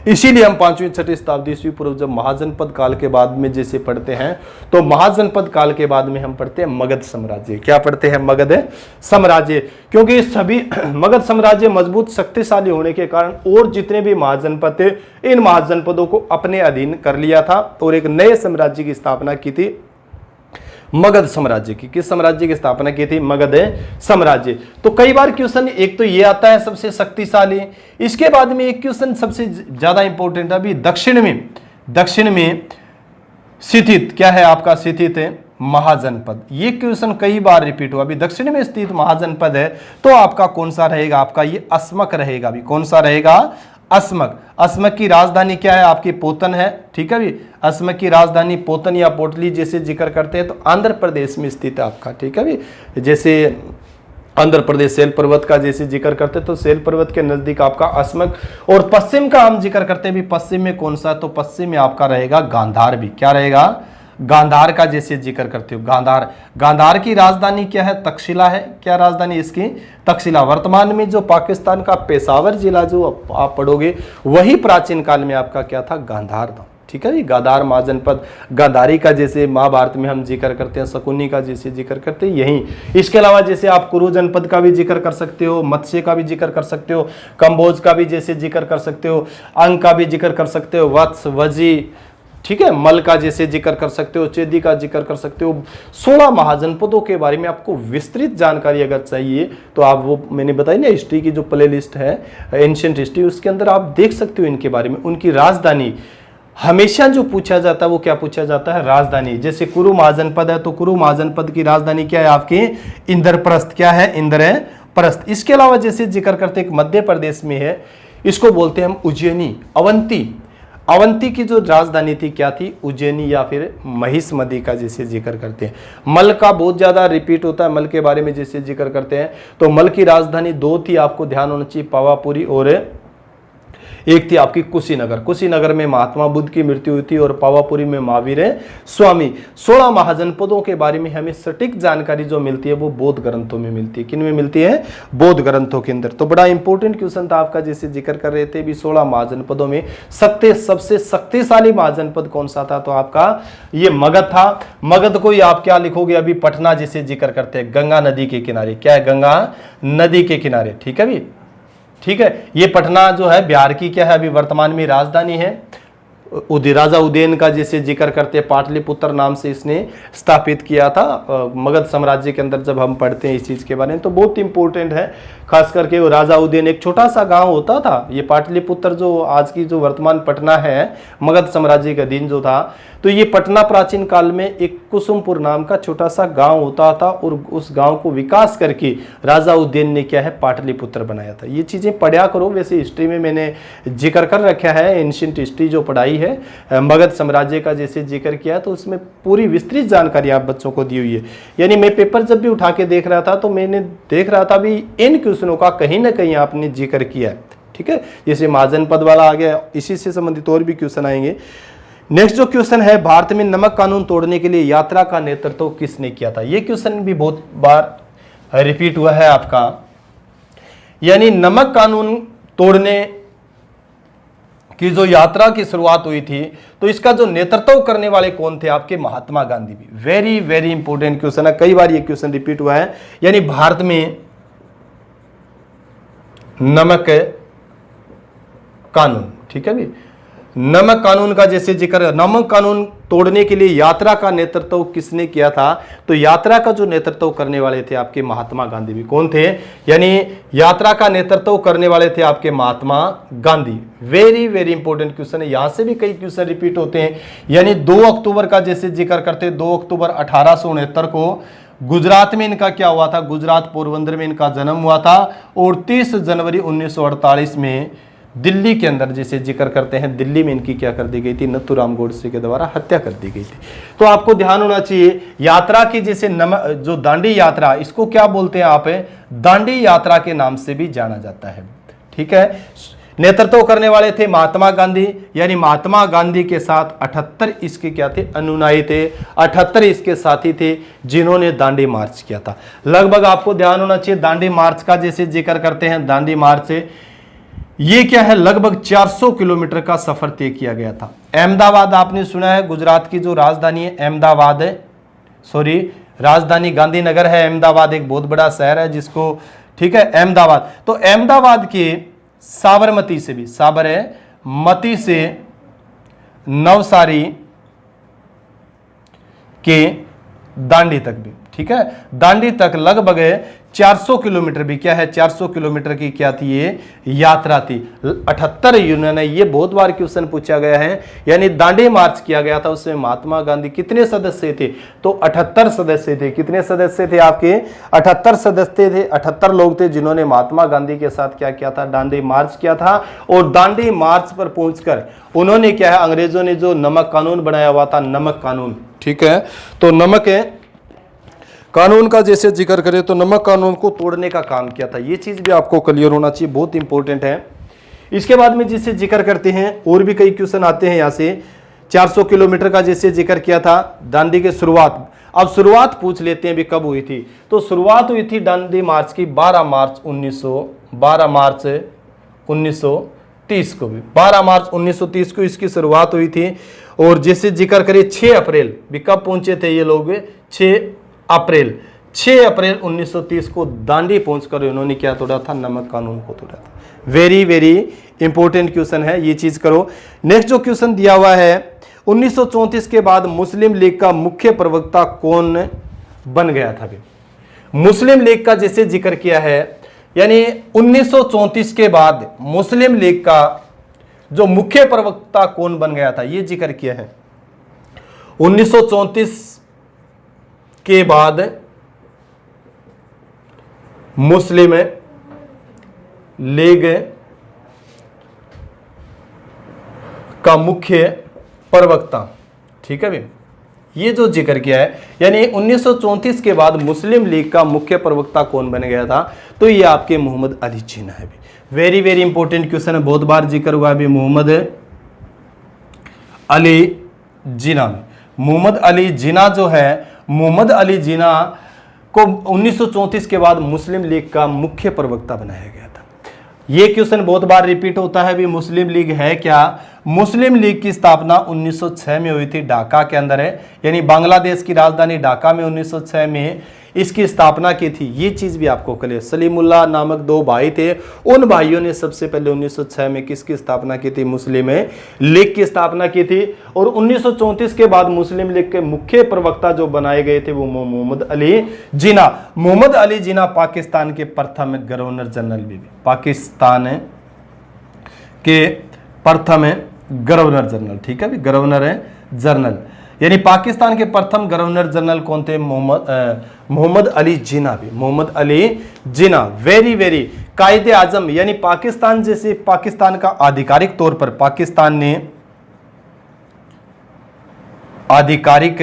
इसीलिए हम 5वीं 6वीं शताब्दी ईस्वी पूर्व जब महाजनपद काल के बाद में जैसे पढ़ते हैं, तो महाजनपद काल के बाद में हम पढ़ते हैं मगध साम्राज्य। क्या पढ़ते हैं? मगध साम्राज्य। क्योंकि सभी मगध साम्राज्य मजबूत शक्तिशाली होने के कारण और जितने भी महाजनपद थे, इन महाजनपदों को अपने अधीन कर लिया था और एक नए साम्राज्य की स्थापना की थी, मगध साम्राज्य की। किस साम्राज्य की स्थापना की थी? मगध साम्राज्य। तो कई बार क्वेश्चन एक तो ये आता है सबसे शक्तिशाली, इसके बाद में एक क्वेश्चन सबसे ज्यादा इंपॉर्टेंट अभी दक्षिण में स्थित क्या है आपका? स्थित है महाजनपद। ये क्वेश्चन कई बार रिपीट हुआ। अभी दक्षिण में स्थित महाजनपद है तो आपका कौन सा रहेगा? आपका ये अस्मक रहेगा। अभी कौन सा रहेगा? अस्मक। अस्मक की राजधानी क्या है आपकी? पोतन है। ठीक है भी, अस्मक की राजधानी पोतन या पोटली जैसे जिक्र करते हैं तो आंध्र प्रदेश में स्थित है आपका। ठीक है भी, जैसे आंध्र प्रदेश सेल पर्वत का जैसे जिक्र करते हैं तो सेल पर्वत के नजदीक आपका अस्मक। और पश्चिम का हम जिक्र करते हैं भी, पश्चिम में कौन सा? तो पश्चिम में आपका रहेगा गांधार। भी क्या रहेगा? गांधार का जैसे जिक्र करते हो गांधार। गांधार की राजधानी क्या है? तक्षशिला है। क्या राजधानी इसकी? तक्षशिला। वर्तमान में जो पाकिस्तान का पेशावर जिला जो आप पढ़ोगे, वही प्राचीन काल में आपका क्या था? गांधार था। ठीक है जी, गांधार महाजनपद। गांधारी का जैसे महाभारत में हम जिक्र करते हैं, शकुनी का जैसे जिक्र करते हैं, यही। इसके अलावा जैसे आप कुरु जनपद का भी जिक्र कर सकते हो, मत्स्य का भी जिक्र कर सकते हो, कंबोज का भी जैसे जिक्र कर सकते हो, अंग का भी जिक्र कर सकते हो, वत्स, वजी, ठीक है, मल का जैसे जिक्र कर सकते हो, चेदी का जिक्र कर सकते हो। 16 महाजनपदों के बारे में आपको विस्तृत जानकारी अगर चाहिए तो आप वो मैंने बताई ना हिस्ट्री की जो प्ले लिस्ट है एंशिएंट हिस्ट्री, उसके अंदर आप देख सकते हो इनके बारे में। उनकी राजधानी हमेशा जो पूछा जाता है वो क्या पूछा जाता है? राजधानी। जैसे कुरु महाजनपद है तो कुरु महाजनपद की राजधानी क्या है आपकी? इंद्रप्रस्थ। क्या है? इंद्रप्रस्थ। इसके अलावा जैसे जिक्र करते हैं मध्य प्रदेश में है, इसको बोलते हैं हम उज्जैनी। अवंती, अवंती की जो राजधानी थी क्या थी? उज्जैनी या फिर महिष्मती का जैसे जिक्र करते हैं। मल का बहुत ज्यादा रिपीट होता है, मल के बारे में जैसे जिक्र करते हैं तो मल की राजधानी 2 थी, आपको ध्यान होना चाहिए, पावापुरी और एक थी आपकी कुशीनगर। कुशीनगर में महात्मा बुद्ध की मृत्यु हुई थी और पावापुरी में महावीर स्वामी। 16 महाजनपदों के बारे में हमें सटीक जानकारी जो मिलती है वो बौद्ध ग्रंथों में मिलती है। किन में मिलती है? बौद्ध ग्रंथों के अंदर। तो बड़ा इंपॉर्टेंट क्वेश्चन था आपका, जैसे जिक्र कर रहे थे भी 16 महाजनपदों में सबसे शक्तिशाली महाजनपद कौन सा था? तो आपका ये मगध था। मगध को आप क्या लिखोगे? अभी पटना जैसे जिक्र करते हैं, गंगा नदी के किनारे। क्या है? गंगा नदी के किनारे। ठीक है भी, ठीक है। ये पटना जो है बिहार की क्या है अभी वर्तमान में राजधानी है। राजा उदयन का जैसे जिक्र करते हैं, पाटलिपुत्र नाम से इसने स्थापित किया था मगध साम्राज्य के अंदर। जब हम पढ़ते हैं इस चीज़ के बारे में तो बहुत इंपॉर्टेंट है, खास करके वो राजा उदयन एक छोटा सा गांव होता था। ये पाटलिपुत्र जो आज की जो वर्तमान पटना है, मगध साम्राज्य का दिन जो था, तो ये पटना प्राचीन काल में एक कुसुमपुर नाम का छोटा सा गांव होता था और उस गांव को विकास करके राजा उदयन ने क्या है, पाटलिपुत्र बनाया था। ये चीज़ें पढ़ा करो, वैसे हिस्ट्री में मैंने जिक्र कर रखा है, एंशिएंट हिस्ट्री जो पढ़ाई है मगध साम्राज्य का जैसे जिक्र किया तो उसमें पूरी विस्तृत जानकारी आप बच्चों को दी हुई है। यानी मैं पेपर जब भी उठा के देख रहा था तो मैंने देख रहा था भी इन क्वेश्चनों का कहीं ना कहीं आपने जिक्र किया है, ठीक है। जैसे महाजन पद वाला आ गया, इसी से संबंधित और भी क्वेश्चन आएंगे। नेक्स्ट जो क्वेश्चन है, भारत में नमक कानून तोड़ने के लिए यात्रा का नेतृत्व किसने किया था? ये क्वेश्चन भी बहुत बार रिपीट हुआ है आपका। यानी नमक कानून तोड़ने की जो यात्रा की शुरुआत हुई थी तो इसका जो नेतृत्व करने वाले कौन थे? आपके महात्मा गांधी भी। वेरी वेरी इंपॉर्टेंट क्वेश्चन है, कई बार ये क्वेश्चन रिपीट हुआ है। यानी भारत में नमक कानून, ठीक है भी, नमक कानून का जैसे जिक्र, नमक कानून तोड़ने के लिए यात्रा का नेतृत्व किसने किया था? तो यात्रा का जो नेतृत्व करने वाले थे आपके महात्मा गांधी भी। कौन थे? यानी यात्रा का नेतृत्व करने वाले थे आपके Mahatma Gandhi. Very very important question है, यहां से भी कई क्वेश्चन रिपीट होते हैं। यानी 2 अक्टूबर का जैसे जिक्र करते, 2 अक्टूबर 1869 को गुजरात में इनका क्या हुआ था? गुजरात पोरबंदर में इनका जन्म हुआ था। और 30 जनवरी 1948 में दिल्ली के अंदर जैसे जिक्र करते हैं, दिल्ली में इनकी क्या कर दी गई थी? नथुराम गोडसे के द्वारा हत्या कर दी गई थी। तो आपको ध्यान होना चाहिए, यात्रा की जैसे जो दांडी यात्रा, इसको क्या बोलते हैं आप? दांडी यात्रा के नाम से भी जाना जाता है, ठीक है। नेतृत्व करने वाले थे महात्मा गांधी। यानी महात्मा गांधी के साथ 78 इसके क्या थे? अनुयायी थे। 78 इसके साथी थे जिन्होंने दांडी मार्च किया था। लगभग आपको ध्यान होना चाहिए, दांडी मार्च का जैसे जिक्र करते हैं, दांडी मार्च से ये क्या है, लगभग 400 किलोमीटर का सफर तय किया गया था। अहमदाबाद आपने सुना है, गुजरात की जो राजधानी है अहमदाबाद है, सॉरी राजधानी गांधीनगर है, अहमदाबाद एक बहुत बड़ा शहर है जिसको, ठीक है, अहमदाबाद। तो अहमदाबाद के साबरमती से भी, साबरमती से नवसारी के दांडी तक भी, ठीक है, दांडी तक लगभग 400 किलोमीटर भी क्या है, 400 किलोमीटर की क्या थी ये यात्रा थी। 78 यूनियन है, ये बहुत बार क्वेश्चन पूछा गया है। यानी दांडी मार्च किया गया था, उसमें महात्मा गांधी कितने सदस्य थे? तो 78 सदस्य थे। कितने सदस्य थे आपके? 78 सदस्य थे, 78 लोग थे जिन्होंने महात्मा गांधी के साथ क्या किया था? दांडी मार्च किया था। और दांडी मार्च पर पहुंचकर उन्होंने क्या है, अंग्रेजों ने जो नमक कानून बनाया हुआ था, नमक कानून, ठीक है, तो नमक कानून का जैसे जिक्र करें तो नमक कानून को तोड़ने का काम किया था। ये चीज भी आपको क्लियर होना चाहिए, बहुत इंपॉर्टेंट है। इसके बाद में जिसे जिक्र करते हैं, और भी कई क्वेश्चन आते हैं यहाँ से। 400 किलोमीटर का जैसे जिक्र किया था, दांडी की शुरुआत, अब शुरुआत पूछ लेते हैं भी कब हुई थी? तो शुरुआत हुई थी दांडी मार्च की 12 मार्च 1930 को भी, 12 मार्च 1930 को इसकी शुरुआत हुई थी। और जैसे जिक्र करें 6 अप्रैल भी कब पहुंचे थे ये लोग? 6 अप्रैल 1930 को दांडी पहुंचकर उन्होंने क्या तोड़ा था? नमक कानून को तोड़ा था। वेरी वेरी इंपॉर्टेंट क्वेश्चन है, ये चीज करो। नेक्स्ट जो क्वेश्चन दिया हुआ है, 1934 के बाद मुस्लिम लीग का मुख्य प्रवक्ता कौन बन गया था? मुस्लिम लीग का जैसे जिक्र किया है, यानी 1934 के बाद मुस्लिम लीग का जो मुख्य प्रवक्ता कौन बन गया था, ये जिक्र किया है। 1934 के बाद मुस्लिम लीग का मुख्य प्रवक्ता, ठीक है भाई, ये जो जिक्र किया है, यानी 1934 के बाद मुस्लिम लीग का मुख्य प्रवक्ता कौन बन गया था? तो ये आपके मोहम्मद अली जिन्ना है। वेरी वेरी इंपॉर्टेंट क्वेश्चन है, बहुत बार जिक्र हुआ भी मोहम्मद अली जिन्ना में। मोहम्मद अली जिन्ना जो है, मोहम्मद अली जिन्ना को 1934 के बाद मुस्लिम लीग का मुख्य प्रवक्ता बनाया गया था। ये क्वेश्चन बहुत बार रिपीट होता है भी, मुस्लिम लीग है क्या? मुस्लिम लीग की स्थापना 1906 में हुई थी, ढाका के अंदर है, यानी बांग्लादेश की राजधानी ढाका में 1906 में इसकी स्थापना की थी। ये चीज भी आपको क्लियर। सलीमुल्लाह नामक दो भाई थे, उन भाइयों ने सबसे पहले 1906 में किसकी स्थापना की थी? मुस्लिम लीग की स्थापना की थी। और 1934 के बाद मुस्लिम लीग के मुख्य प्रवक्ता जो बनाए गए थे वो मोहम्मद अली जिन्ना। मोहम्मद अली जिन्ना पाकिस्तान के प्रथम गवर्नर जनरल भी, पाकिस्तान के प्रथम गवर्नर जनरल, ठीक है भी, गवर्नर जनरल, यानी पाकिस्तान के प्रथम गवर्नर जनरल कौन थे? मोहम्मद अली जिन्ना भी, मोहम्मद अली जिन्ना। वेरी वेरी कायदे आजम, यानी पाकिस्तान जैसे, पाकिस्तान का आधिकारिक तौर पर, पाकिस्तान ने आधिकारिक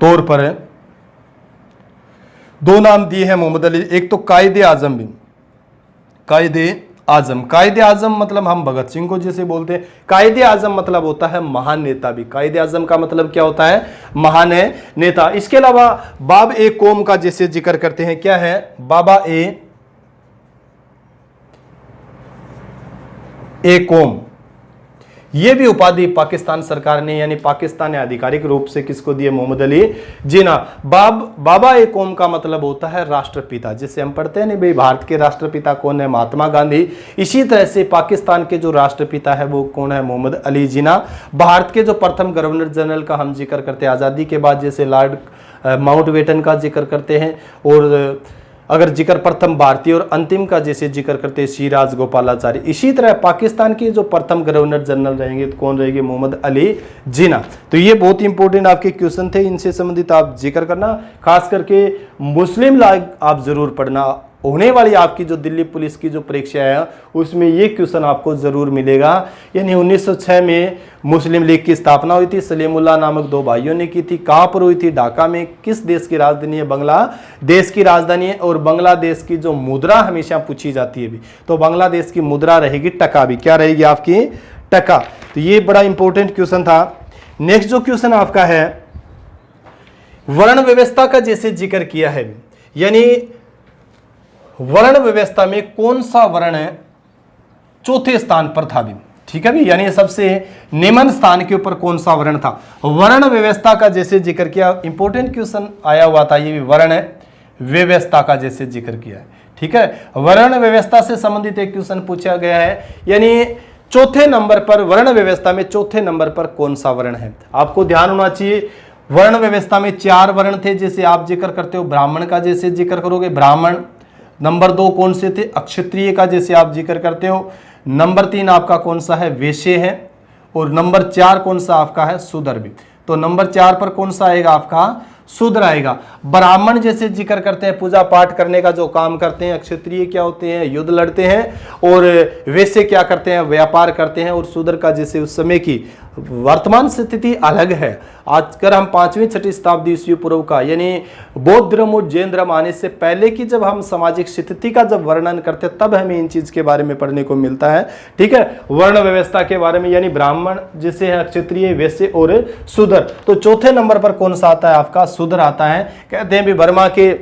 तौर पर दो नाम दिए हैं मोहम्मद अली, एक तो कायदे आजम भी, कायदे आजम। कायदे आजम मतलब हम भगत सिंह को जैसे बोलते हैं, कायदे आजम मतलब होता है महान नेता भी। कायदे आजम का मतलब क्या होता है? महान नेता। इसके अलावा बाब ए कौम का जैसे जिक्र करते हैं, क्या है? बाबा ए कौम, यह भी उपाधि पाकिस्तान सरकार ने, यानी पाकिस्तान ने आधिकारिक रूप से किसको दिए? मोहम्मद अली जिन्ना। बाबा ए कौम का मतलब होता है राष्ट्रपिता। जैसे हम पढ़ते हैं ना भाई, भारत के राष्ट्रपिता कौन है? महात्मा गांधी। इसी तरह से पाकिस्तान के जो राष्ट्रपिता है वो कौन है? मोहम्मद अली जिन्ना। भारत के जो प्रथम गवर्नर जनरल का हम जिक्र करते हैं आज़ादी के बाद, जैसे लॉर्ड माउंटबेटन का जिक्र करते हैं, और अगर जिक्र प्रथम भारतीय और अंतिम का जैसे जिक्र करते हैं श्री राजगोपालाचारी। इसी तरह पाकिस्तान के जो प्रथम गवर्नर जनरल रहेंगे तो कौन रहेंगे? मोहम्मद अली जिन्ना। तो ये बहुत इंपॉर्टेंट आपके क्वेश्चन थे, इनसे संबंधित आप जिक्र करना, खास करके मुस्लिम लॉ आप जरूर पढ़ना। होने वाली आपकी जो दिल्ली पुलिस की जो परीक्षा है उसमें ये क्वेश्चन आपको जरूर मिलेगा। यानी 1906 में मुस्लिम लीग की स्थापना हुई थी, सलीमुल्लाह नामक दो भाइयों ने की थी। कहाँ पर हुई थी? ढाका में। किस देश की राजधानी है? बांग्लादेश की राजधानी है। और बांग्लादेश की जो मुद्रा हमेशा पूछी जाती है भी, तो बांग्लादेश की मुद्रा रहेगी टका भी। क्या रहेगी आपकी? टका। तो ये बड़ा इंपॉर्टेंट क्वेश्चन था। नेक्स्ट जो क्वेश्चन आपका है, वर्ण व्यवस्था का जैसे जिक्र किया है, यानी वर्ण व्यवस्था में कौन सा वर्ण चौथे स्थान पर था भी, ठीक है भी, यानी सबसे निम्न स्थान के ऊपर कौन सा वर्ण था? वर्ण व्यवस्था का जैसे जिक्र किया, इंपॉर्टेंट क्वेश्चन आया हुआ था ये भी, वर्ण व्यवस्था का जैसे जिक्र किया है, ठीक है। वर्ण व्यवस्था से संबंधित एक क्वेश्चन पूछा गया है, यानी चौथे नंबर पर, वर्ण व्यवस्था में चौथे नंबर पर कौन सा वर्ण है? आपको ध्यान होना चाहिए, वर्ण व्यवस्था में 4 वर्ण थे, जैसे आप जिक्र करते हो ब्राह्मण का जैसे जिक्र करोगे ब्राह्मण। नंबर 2 कौन से थे? अक्षत्रिय का जैसे आप जिक्र करते हो। नंबर 3 आपका कौन सा है? वैश्य है। और नंबर 4 कौन सा आपका है? शूद्र भी। तो नंबर 4 पर कौन सा आएगा आपका? शूद्र आएगा। ब्राह्मण जैसे जिक्र करते हैं पूजा पाठ करने का जो काम करते हैं, क्षत्रिय क्या होते हैं? युद्ध लड़ते हैं। और वैश्य क्या करते हैं? व्यापार करते हैं। और शूद्र का जैसे उस समय की वर्तमान स्थिति अलग है। आजकल हम 5वीं 6वीं शताब्दी ईस्वी पूर्व का, यानी बौद्ध धर्म और जैन धर्म आने से पहले की जब हम सामाजिक स्थिति का जब वर्णन करते हैं तब हमें इन चीज के बारे में पढ़ने को मिलता है, ठीक है। वर्ण व्यवस्था के बारे में, यानी ब्राह्मण जैसे है, क्षत्रिय, वैश्य और शूद्र। तो चौथे नंबर पर कौन सा आता है आपका? शूद्र आता है। कहते हैं भी बर्मा के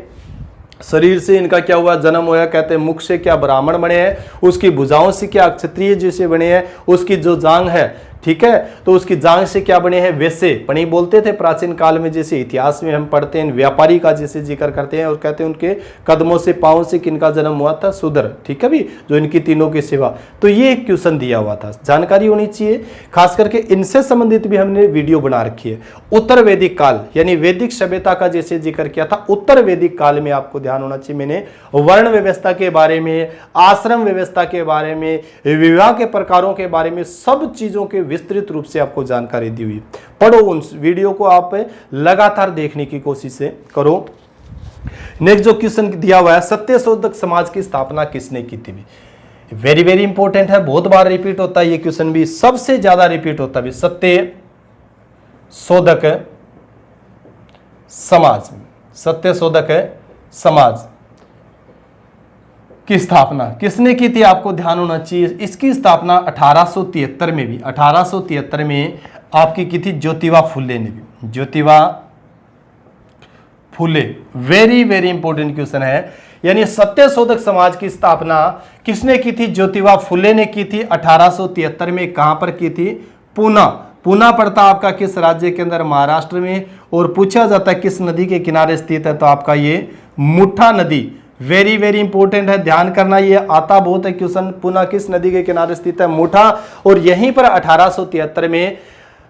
शरीर से इनका क्या हुआ? जन्म हुआ। कहते हैं मुख से क्या ब्राह्मण बने हैं, उसकी भुजाओं से क्या क्षत्रिय जैसे बने हैं, उसकी जो जांग है, ठीक है, तो उसकी जांग से क्या बने हैं? वैसे पणी बोलते थे प्राचीन काल में, जैसे इतिहास में हम पढ़ते हैं व्यापारी का जैसे जिक्र करते हैं और कहते हैं उनके कदमों से पांव से किनका जन्म हुआ था? शूद्र, ठीक है भी, जो इनकी तीनों की सेवा। तो ये एक क्वेश्चन दिया हुआ था, जानकारी होनी चाहिए। खास करके इनसे संबंधित भी हमने वीडियो बना रखी है। उत्तर वैदिक काल, यानी वैदिक सभ्यता का जैसे जिक्र किया था, उत्तर वैदिक काल में आपको ध्यान होना चाहिए। मैंने वर्ण व्यवस्था के बारे में, आश्रम व्यवस्था के बारे में, विवाह के प्रकारों के बारे में, सब चीजों के विस्तृत रूप से आपको जानकारी दी हुई। पढ़ो उन वीडियो को, आप लगातार देखने की कोशिश करो। नेक्स्ट जो क्वेश्चन दिया हुआ है, सत्यशोधक समाज की स्थापना किसने की थी? वेरी वेरी इंपॉर्टेंट है, बहुत बार रिपीट होता है ये क्वेश्चन भी, सबसे ज्यादा रिपीट होता है सत्यशोधक समाज। सत्यशोधक समाज की स्थापना किसने की थी? आपको ध्यान होना चाहिए। इसकी स्थापना 1873 में भी, 1873 में आपकी की थी ज्योतिबा फुले ने भी। Jyotiba Phule. Very very important question है। यानी सत्यशोधक समाज की स्थापना किसने की थी? ज्योतिबा फुले ने की थी 1873 में। कहां पर की थी? पूना। पूना पड़ता आपका किस राज्य के अंदर? महाराष्ट्र में। और पूछा जाता है किस नदी के किनारे स्थित है, तो आपका ये मुठा नदी। वेरी वेरी इंपॉर्टेंट है, ध्यान करना, ये आता बहुत है क्वेश्चन। पूना किस नदी के किनारे स्थित है? मुठा। और यहीं पर 1873 में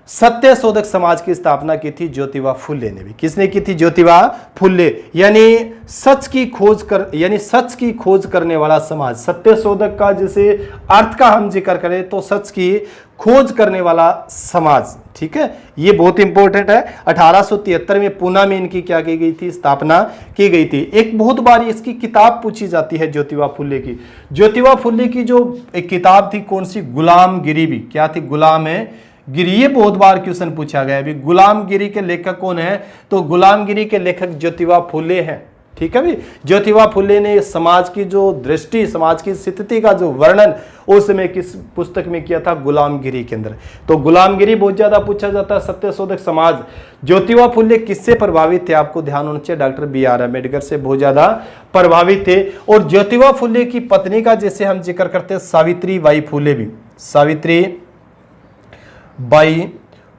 सत्यशोधक समाज की स्थापना की थी ज्योतिबा फुले ने भी। किसने की थी? ज्योतिबा फुले। यानी सच की खोज करने वाला समाज। सत्यशोधक का जैसे अर्थ का हम जिक्र करें तो सच की खोज करने वाला समाज। ठीक है, ये बहुत इंपॉर्टेंट है। 1873 में पूना में इनकी क्या की गई थी? स्थापना की गई थी। एक बहुत बार इसकी किताब पूछी जाती है ज्योतिबा फुले की। ज्योतिबा फुले की जो एक किताब थी, कौन सी? गुलामगिरी भी। क्या थी? गुलाम है गिरी। ये बहुत बार क्वेश्चन पूछा गया है। अभी गुलामगिरी के लेखक कौन है? तो गुलामगिरी के लेखक ज्योतिबा फुले हैं। ठीक है भी, ज्योतिबा फुले ने समाज की जो दृष्टि, समाज की स्थिति का जो वर्णन उस समय किस पुस्तक में किया था? गुलामगिरी के अंदर। तो गुलामगिरी बहुत ज्यादा पूछा जाता है। सत्यशोधक समाज। ज्योतिबा फुले किससे प्रभावित थे? आपको ध्यान होना चाहिए, डॉक्टर बी.आर. अम्बेडकर से बहुत ज्यादा प्रभावित थे। और ज्योतिबा फुले की पत्नी का जैसे हम जिक्र करते हैं सावित्री बाई फुले भी। सावित्री बाई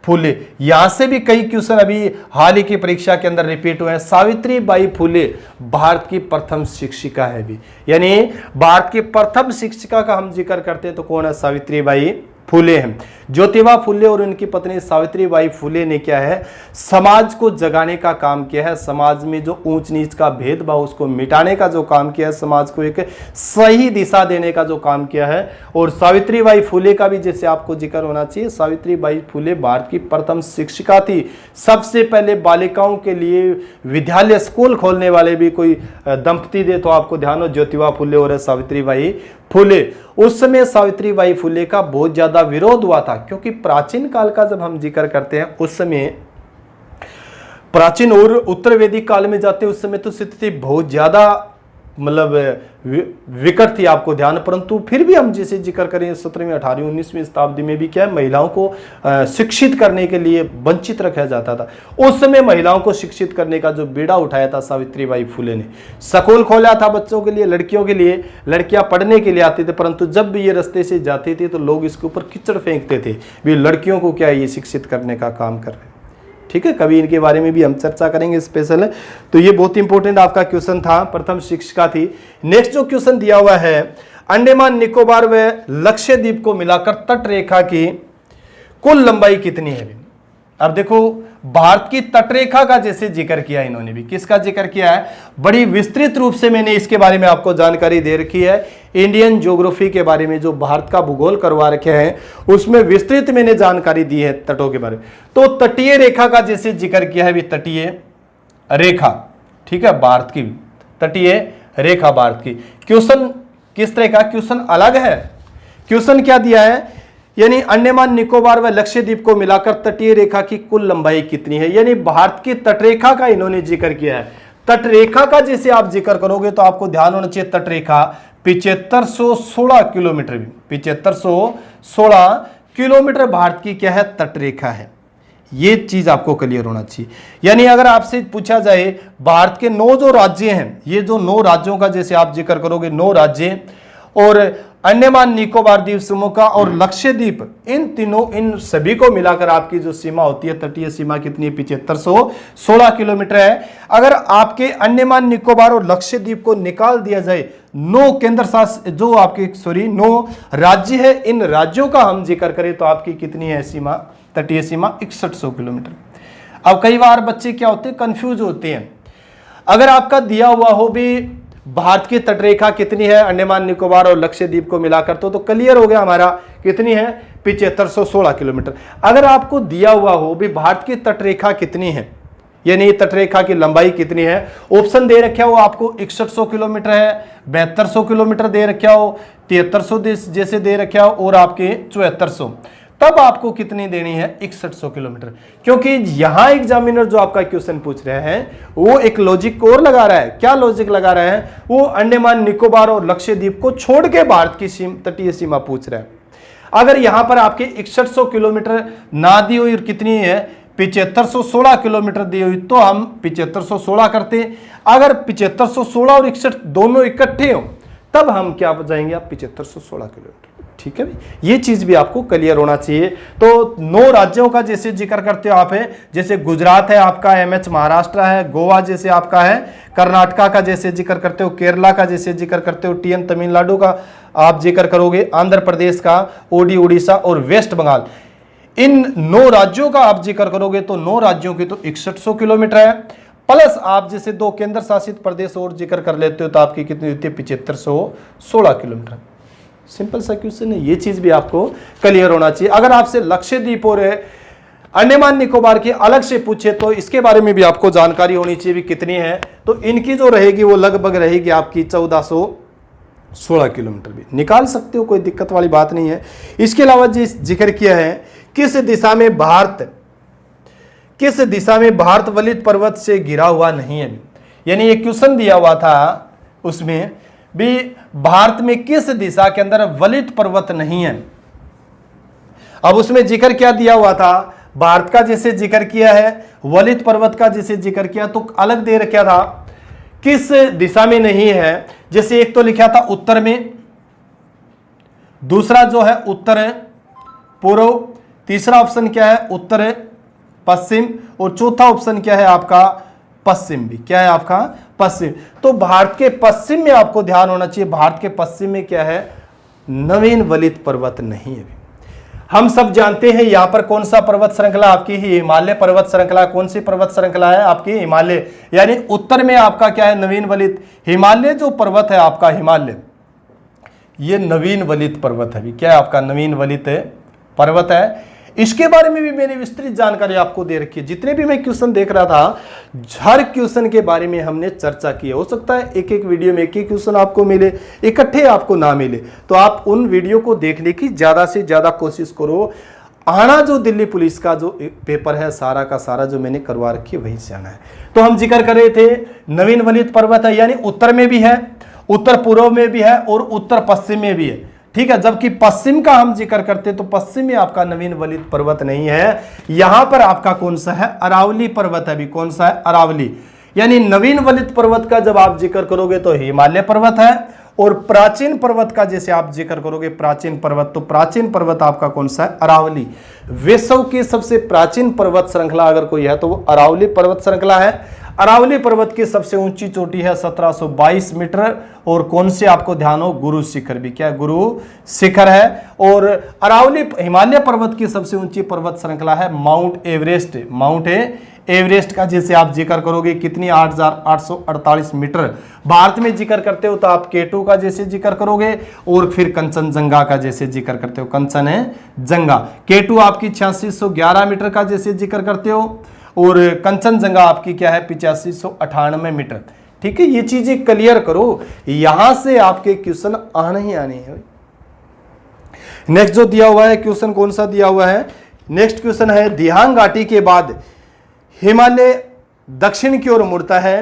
फुले। यहां से भी कई क्वेश्चन अभी हाल ही की परीक्षा के अंदर रिपीट हुए हैं। सावित्री बाई फुले भारत की प्रथम शिक्षिका है भी। यानी भारत की प्रथम शिक्षिका का हम जिक्र करते हैं तो कौन है? सावित्री बाई फुले हैं। ज्योतिबा फुले और उनकी पत्नी सावित्री बाई फुले ने क्या है? समाज को जगाने का काम किया है। समाज में जो ऊंच नीच का भेदभाव उसको मिटाने का जो काम किया है, समाज को एक सही दिशा देने का जो काम किया है। और सावित्री बाई फुले का भी जैसे आपको जिक्र होना चाहिए, सावित्री बाई फुले भारत की प्रथम शिक्षिका थी। सबसे पहले बालिकाओं के लिए विद्यालय, स्कूल खोलने वाले भी कोई दंपति दे तो आपको ध्यान हो, ज्योतिबा फुले और सावित्री बाई फुले। उस समय सावित्री बाई फुले का बहुत ज्यादा विरोध हुआ था, क्योंकि प्राचीन काल का जब हम जिक्र करते हैं उस समय, प्राचीन और उत्तर वैदिक काल में जाते उस समय तो स्थिति बहुत ज्यादा मतलब विकट थी, आपको ध्यान। परंतु फिर भी हम जैसे जिक्र करें 17वीं 18वीं 19वीं शताब्दी में भी क्या है, महिलाओं को शिक्षित करने के लिए वंचित रखा जाता था। उस समय महिलाओं को शिक्षित करने का जो बीड़ा उठाया था सावित्री बाई फुले ने। स्कूल खोला था बच्चों के लिए, लड़कियों के लिए। लड़कियां पढ़ने के लिए आती थी, परंतु जब भी ये रास्ते से जाती थी तो लोग इसके ऊपर कीचड़ फेंकते थे, भी लड़कियों को क्या ये शिक्षित करने का काम कर रहे हैं। ठीक है, कभी इनके बारे में भी हम चर्चा करेंगे स्पेशल। तो ये बहुत इंपॉर्टेंट आपका क्वेश्चन था, प्रथम शिक्षिका थी। नेक्स्ट जो क्वेश्चन दिया हुआ है, अंडमान निकोबार व लक्षद्वीप को मिलाकर तट रेखा की कुल लंबाई कितनी है? अब देखो, भारत की तटरेखा का जैसे जिक्र किया इन्होंने भी, किसका जिक्र किया है? बड़ी विस्तृत रूप से मैंने इसके बारे में आपको जानकारी दे रखी है। इंडियन ज्योग्राफी के बारे में जो भारत का भूगोल करवा रखे हैं उसमें विस्तृत मैंने जानकारी दी है तटों के बारे में। तो तटीय रेखा का जैसे जिक्र किया है भी, तटीय रेखा, ठीक है, भारत की तटीय रेखा भारत की। क्वेश्चन किस तरह का? क्वेश्चन अलग है। क्वेश्चन क्या दिया है? यानी अंडमान निकोबार व लक्षद्वीप को मिलाकर तटीय रेखा की कुल लंबाई कितनी है? यानी भारत की तटरेखा का इन्होंने जिक्र किया है। तटरेखा का जैसे आप जिक्र करोगे तो आपको ध्यान होना चाहिए, तटरेखा 7516 किलोमीटर, 7516 किलोमीटर भारत की क्या है? तटरेखा है। ये चीज आपको क्लियर होना चाहिए। यानी अगर आपसे पूछा जाए भारत के 9 जो राज्य हैं, ये जो 9 राज्यों का जैसे आप जिक्र करोगे, 9 राज्य और अंडमान निकोबार द्वीप समूह का और लक्षद्वीप, इन तीनों, इन सभी को मिलाकर आपकी जो सीमा होती है, तटीय सीमा कितनी है? 7516 किलोमीटर है। अगर आपके अंडमान निकोबार और लक्षद्वीप को निकाल दिया जाए, 9 केंद्र शासित जो आपके 9 राज्य है, इन राज्यों का हम जिक्र करें तो आपकी कितनी है सीमा? तटीय सीमा 6100 किलोमीटर। अब कई बार बच्चे क्या होते हैं? कंफ्यूज होते हैं। अगर आपका दिया हुआ हो भी भारत की तटरेखा कितनी है अंडमान निकोबार और लक्षद्वीप को मिलाकर, तो क्लियर हो गया हमारा, कितनी है? 7516 किलोमीटर। अगर आपको दिया हुआ हो भी भारत की तटरेखा कितनी है, यानी तटरेखा की लंबाई कितनी है, ऑप्शन दे रखा हो आपको 6100 किलोमीटर है, 7200 किलोमीटर दे रखा हो, 7300 जैसे दे रखा हो और आपके 7400, तब आपको कितनी देनी है? 6100 किलोमीटर। क्योंकि यहां एग्जामिनर जो आपका क्वेश्चन पूछ रहे हैं वो एक लॉजिक और लगा रहा है। क्या लॉजिक लगा रहा है? वो अंडमान निकोबार और लक्षद्वीप को छोड़ के भारत की तटीय सीमा पूछ रहे हैं। अगर यहां पर आपके 6100 किलोमीटर ना दी हुई, कितनी है? 7516 किलोमीटर दी हुई, तो हम 7516 करते हैं। अगर 7516 और 61 दोनों इकट्ठे हो तब हम क्या जाएंगे आप 7516 किलोमीटर। ठीक है भाई, ये चीज भी आपको क्लियर होना चाहिए। तो 9 राज्यों का जैसे जिक्र करते हो आप है, जैसे गुजरात है आपका, एमएच महाराष्ट्र है, गोवा जैसे आपका है, कर्नाटका का जैसे जिक्र करते हो, केरला का जैसे जिक्र करते हो, टीएन तमिलनाडु का आप जिक्र करोगे, आंध्र प्रदेश का, ओडी उड़ीसा और वेस्ट बंगाल, इन 9 राज्यों का आप जिक्र करोगे तो 9 राज्यों की तो 6100 किलोमीटर है, प्लस आप जैसे 2 केंद्र शासित प्रदेश और जिक्र कर लेते हो तो आपकी कितनी होती है 7516 किलोमीटर। सिंपल सा क्वेश्चन है, ये चीज भी आपको क्लियर होना चाहिए। अगर आपसे लक्षद्वीप और अंडमान निकोबार की अलग से पूछे तो इसके बारे में भी आपको जानकारी होनी चाहिए भी कितनी है, तो इनकी जो रहेगी वो लगभग रहेगी आपकी 1416 किलोमीटर। भी निकाल सकते हो, कोई दिक्कत वाली बात नहीं है। इसके अलावा जिक्र किया है किस दिशा में भारत वलित पर्वत से घिरा हुआ नहीं है। यानी एक क्वेश्चन दिया हुआ था, उसमें भी भारत में किस दिशा के अंदर वलित पर्वत नहीं है। अब उसमें जिक्र क्या दिया हुआ था, भारत का जैसे जिक्र किया है, वलित पर्वत का जैसे जिक्र किया तो अलग दे रखा था किस दिशा में नहीं है। जैसे एक तो लिखा था उत्तर में, दूसरा जो है उत्तर पूर्व, तीसरा ऑप्शन क्या है उत्तर पश्चिम, और चौथा ऑप्शन क्या है आपका पश्चिम भी। क्या है आपका पश्चिम। तो भारत के पश्चिम में आपको ध्यान होना चाहिए, भारत के पश्चिम में क्या है नवीन वलित पर्वत नहीं है। हम सब जानते हैं यहां पर कौन सा पर्वत श्रृंखला आपकी हिमालय पर्वत श्रृंखला। कौन सी पर्वत श्रृंखला है आपकी हिमालय, यानी उत्तर में आपका क्या है नवीन वलित। हिमालय जो पर्वत है आपका हिमालय, ये नवीन वलित पर्वत है। क्या है आपका नवीन वलित पर्वत है। इसके बारे में भी मैंने विस्तृत जानकारी आपको दे रखी है। जितने भी मैं क्वेश्चन देख रहा था हर क्वेश्चन के बारे में हमने चर्चा की है। हो सकता है एक एक वीडियो में एक एक क्वेश्चन आपको मिले, इकट्ठे आपको ना मिले, तो आप उन वीडियो को देखने की ज्यादा से ज्यादा कोशिश करो। आना जो दिल्ली पुलिस का जो पेपर है सारा का सारा जो मैंने करवा रखी है वहीं से आना है। तो हम जिक्र कर रहे थे नवीन वलित पर्वत है, यानी उत्तर में भी है, उत्तर पूर्व में भी है और उत्तर पश्चिम में भी है। ठीक है, जबकि पश्चिम का हम जिक्र करते तो पश्चिम में आपका नवीन वलित पर्वत नहीं है। यहां पर आपका कौन सा है अरावली पर्वत है। भी कौन सा है अरावली। यानी नवीन वलित पर्वत का जब आप जिक्र करोगे तो हिमालय पर्वत है, और प्राचीन पर्वत का जैसे आप जिक्र करोगे प्राचीन पर्वत, तो प्राचीन पर्वत आपका कौन सा है अरावली। विश्व की सबसे प्राचीन पर्वत श्रृंखला अगर कोई है तो वो अरावली पर्वत श्रृंखला है। अरावली पर्वत की सबसे ऊंची चोटी है 1722 मीटर, और कौन से आपको ध्यान हो गुरु शिखर। भी क्या गुरु शिखर है। और अरावली हिमालय पर्वत की सबसे ऊंची पर्वत श्रृंखला है माउंट एवरेस्ट। माउंट एवरेस्ट का जैसे आप जिक्र करोगे कितनी 8848 मीटर। भारत में जिक्र करते हो तो आप K2 का जैसे जिक्र करोगे, और फिर कंचनजंगा का जैसे जिक्र करते हो कंचनजंगा। K2 आपकी 8611 मीटर का जैसे जिक्र करते हो, और कंचनजंगा आपकी क्या है 8598 मीटर। ठीक है, ये चीजें क्लियर करो, यहां से आपके क्वेश्चन आने ही आने हैं। नेक्स्ट जो दिया हुआ है क्वेश्चन कौन सा दिया हुआ है, नेक्स्ट क्वेश्चन है दिहांग घाटी के बाद हिमालय दक्षिण की ओर मुड़ता है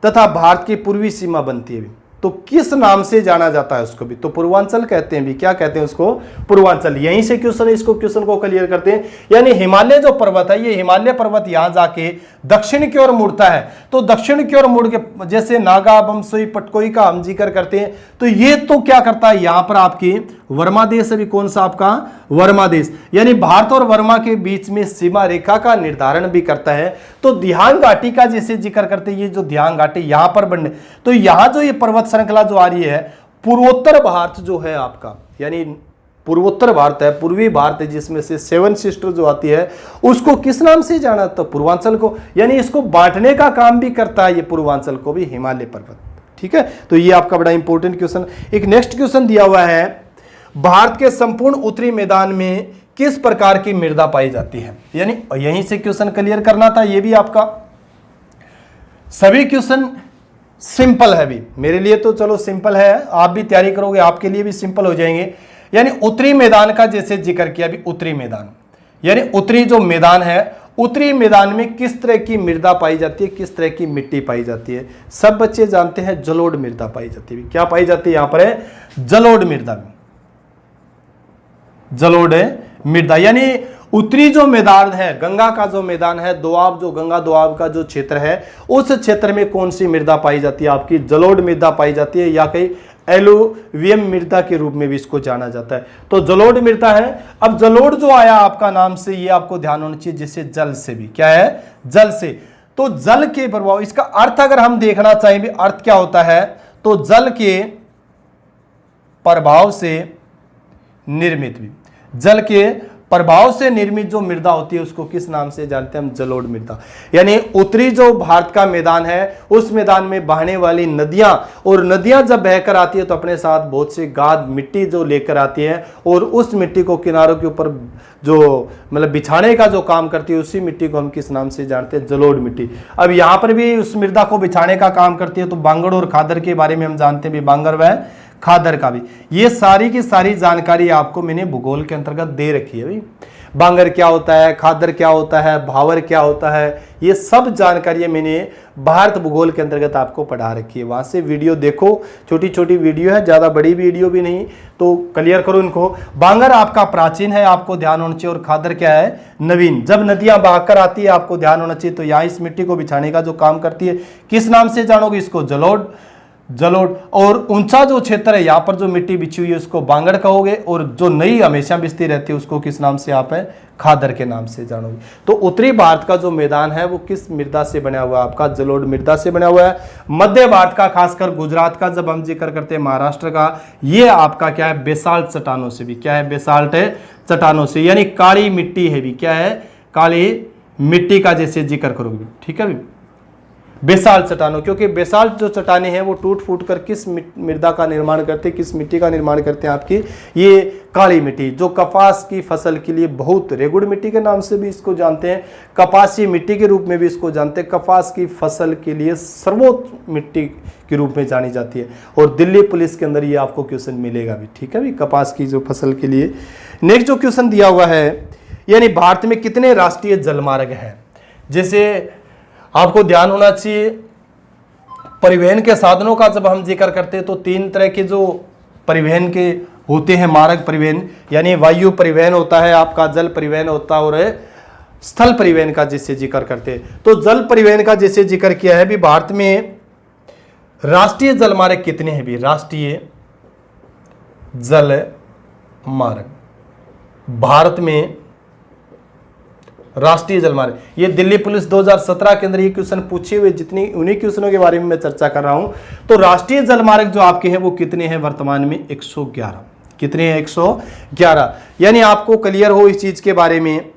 तथा भारत की पूर्वी सीमा बनती है, तो किस नाम से जाना जाता है उसको भी, तो पूर्वांचल कहते हैं। भी क्या कहते हैं उसको पूर्वांचल। यहीं से क्वेश्चन इसको क्वेश्चन को क्लियर करते हैं। यानी हिमालय जो पर्वत है, ये हिमालय पर्वत यहां जाके दक्षिण की ओर मुड़ता है, तो दक्षिण की ओर मुड़ के जैसे नागा बमसोई पटकोई का हम जिक्र करते हैं, तो ये तो क्या करता है यहां पर आपकी वर्मा देश। अभी कौन सा आपका वर्मा देश, यानी भारत और वर्मा के बीच में सीमा रेखा का निर्धारण भी करता है। तो दिहांग घाटी का जैसे जिक्र करते हैं, ये जो दिहांग घाटी यहां पर बनने, तो यहां जो ये पर्वत श्रृंखला जो आ रही है पूर्वोत्तर भारत जो है आपका, यानी पूर्वोत्तर भारत है, पूर्वी भारत है, जिसमें से 7 सिस्टर जो आती है उसको किस नाम से जाना, तो पूर्वांचल को। यानी इसको बांटने का काम भी करता है ये पूर्वांचल को भी हिमालय पर्वत। ठीक है, तो ये आपका बड़ा इंपॉर्टेंट क्वेश्चन। एक नेक्स्ट क्वेश्चन दिया हुआ है भारत के संपूर्ण उत्तरी मैदान में किस प्रकार की मृदा पाई जाती है। यानी यहीं से क्वेश्चन क्लियर करना था। ये भी आपका सभी क्वेश्चन सिंपल है। भी मेरे लिए तो चलो सिंपल है, आप भी तैयारी करोगे आपके लिए भी सिंपल हो जाएंगे। यानी उत्तरी मैदान का जैसे जिक्र किया, भी उत्तरी मैदान, यानी उत्तरी जो मैदान है, उत्तरी मैदान में किस तरह की मृदा पाई जाती है, किस तरह की मिट्टी पाई जाती है। सब बच्चे जानते हैं जलोढ़ मृदा पाई जाती है। क्या पाई जाती है यहां पर है जलोढ़ मृदा। जलोढ़ मृदा, यानी उत्तरी जो मैदान है, गंगा का जो मैदान है, दोआब, जो गंगा दोआब का जो क्षेत्र है, उस क्षेत्र में कौन सी मृदा पाई जाती है? आपकी जलोढ़ मृदा पाई जाती है, या कहीं एलुवियम मृदा के रूप में भी इसको जाना जाता है। तो जलोढ़ मृदा है। अब जलोढ़ जो आया आपका नाम से, ये आपको ध्यान होना चाहिए, जिससे जल से भी, क्या है? जल से। तो जल के प्रभाव, इसका अर्थ अगर हम देखना चाहें भी, अर्थ क्या होता है? तो जल के प्रभाव से निर्मित भी, जल के प्रभाव से निर्मित जो मृदा होती है उसको किस नाम से जानते हैं हम? जलोढ़ मृदा। यानी उत्तरी जो भारत का मैदान है, उस मैदान में बहने वाली नदियां, और नदियां जब बहकर आती है तो अपने साथ बहुत सी गाद मिट्टी जो लेकर आती है, और उस मिट्टी को किनारों के ऊपर जो मतलब बिछाने का जो काम करती है, उसी मिट्टी को हम किस नाम से जानते हैं? जलोढ़ मिट्टी। अब यहाँ पर भी उस मृदा को बिछाने का काम करती है, तो बांगड़ और खादर के बारे में हम जानते हैं भी, बांगर व खादर का भी। ये सारी की सारी जानकारी आपको मैंने भूगोल के अंतर्गत दे रखी है भाई। बांगर क्या होता है, खादर क्या होता है, भावर क्या होता है, ये सब जानकारी मैंने भारत भूगोल के अंतर्गत आपको पढ़ा रखी है। वहां से वीडियो देखो, छोटी छोटी वीडियो है, ज्यादा बड़ी वीडियो भी नहीं, तो क्लियर करो इनको। बांगर आपका प्राचीन है, आपको ध्यान होना चाहिए, और खादर क्या है? नवीन। जब नदियां बहकर आती है, आपको ध्यान होना चाहिए, तो यहाँ इस मिट्टी को बिछाने का जो काम करती है, किस नाम से जानोगे? इसको जलोढ़। जलोढ़। और ऊंचा जो क्षेत्र है, यहाँ पर जो मिट्टी बिछी हुई है, उसको बांगड़ कहोगे, और जो नई हमेशा बिछती रहती है उसको किस नाम से आप है? खादर के नाम से जानोगे। तो उत्तरी भारत का जो मैदान है वो किस मृदा से बना हुआ है? आपका जलोढ़ मृदा से बना हुआ है। मध्य भारत का, खासकर गुजरात का जब हम जिक्र करते हैं, महाराष्ट्र का, ये आपका क्या है? बेसाल्ट चट्टानों से भी, क्या है? बेसाल्ट चट्टानों से, यानी काली मिट्टी है भी, क्या है? काली मिट्टी का जैसे जिक्र करोगे, ठीक है भी, बेसाल्ट चट्टानों। क्योंकि बेसाल्ट जो चट्टाने हैं वो टूट फूट कर किस मृदा का निर्माण करते हैं? किस मिट्टी का निर्माण करते हैं? आपकी ये काली मिट्टी, जो कपास की फसल के लिए बहुत, रेगुड़ मिट्टी के नाम से भी इसको जानते हैं, कपासी मिट्टी के रूप में भी इसको जानते हैं, कपास की फसल के लिए सर्वोत्तम मिट्टी के रूप में जानी जाती है। और दिल्ली पुलिस के अंदर ये आपको क्वेश्चन मिलेगा भी, ठीक है भी, कपास की जो फसल के लिए। नेक्स्ट जो क्वेश्चन दिया हुआ है, यानी भारत में कितने राष्ट्रीय जलमार्ग हैं? जैसे आपको ध्यान होना चाहिए, परिवहन के साधनों का जब हम जिक्र करते हैं तो तीन तरह के जो परिवहन के होते हैं मार्ग परिवहन, यानी वायु परिवहन होता है, आपका जल परिवहन होता है, और स्थल परिवहन का जिससे जिक्र करते हैं। तो जल परिवहन का जैसे जिक्र किया है भी, भारत में राष्ट्रीय जल मार्ग कितने हैं भी? राष्ट्रीय जल मार्ग भारत में, राष्ट्रीय जलमार्ग, ये दिल्ली पुलिस 2017 के अंदर ये क्वेश्चन पूछे हुए, जितनी उन्हीं क्वेश्चनों के बारे में मैं चर्चा कर रहा हूं। तो राष्ट्रीय जलमार्ग जो आपके हैं वो कितने हैं वर्तमान में? 111। कितने हैं? 111। यानी आपको क्लियर हो इस चीज के बारे में,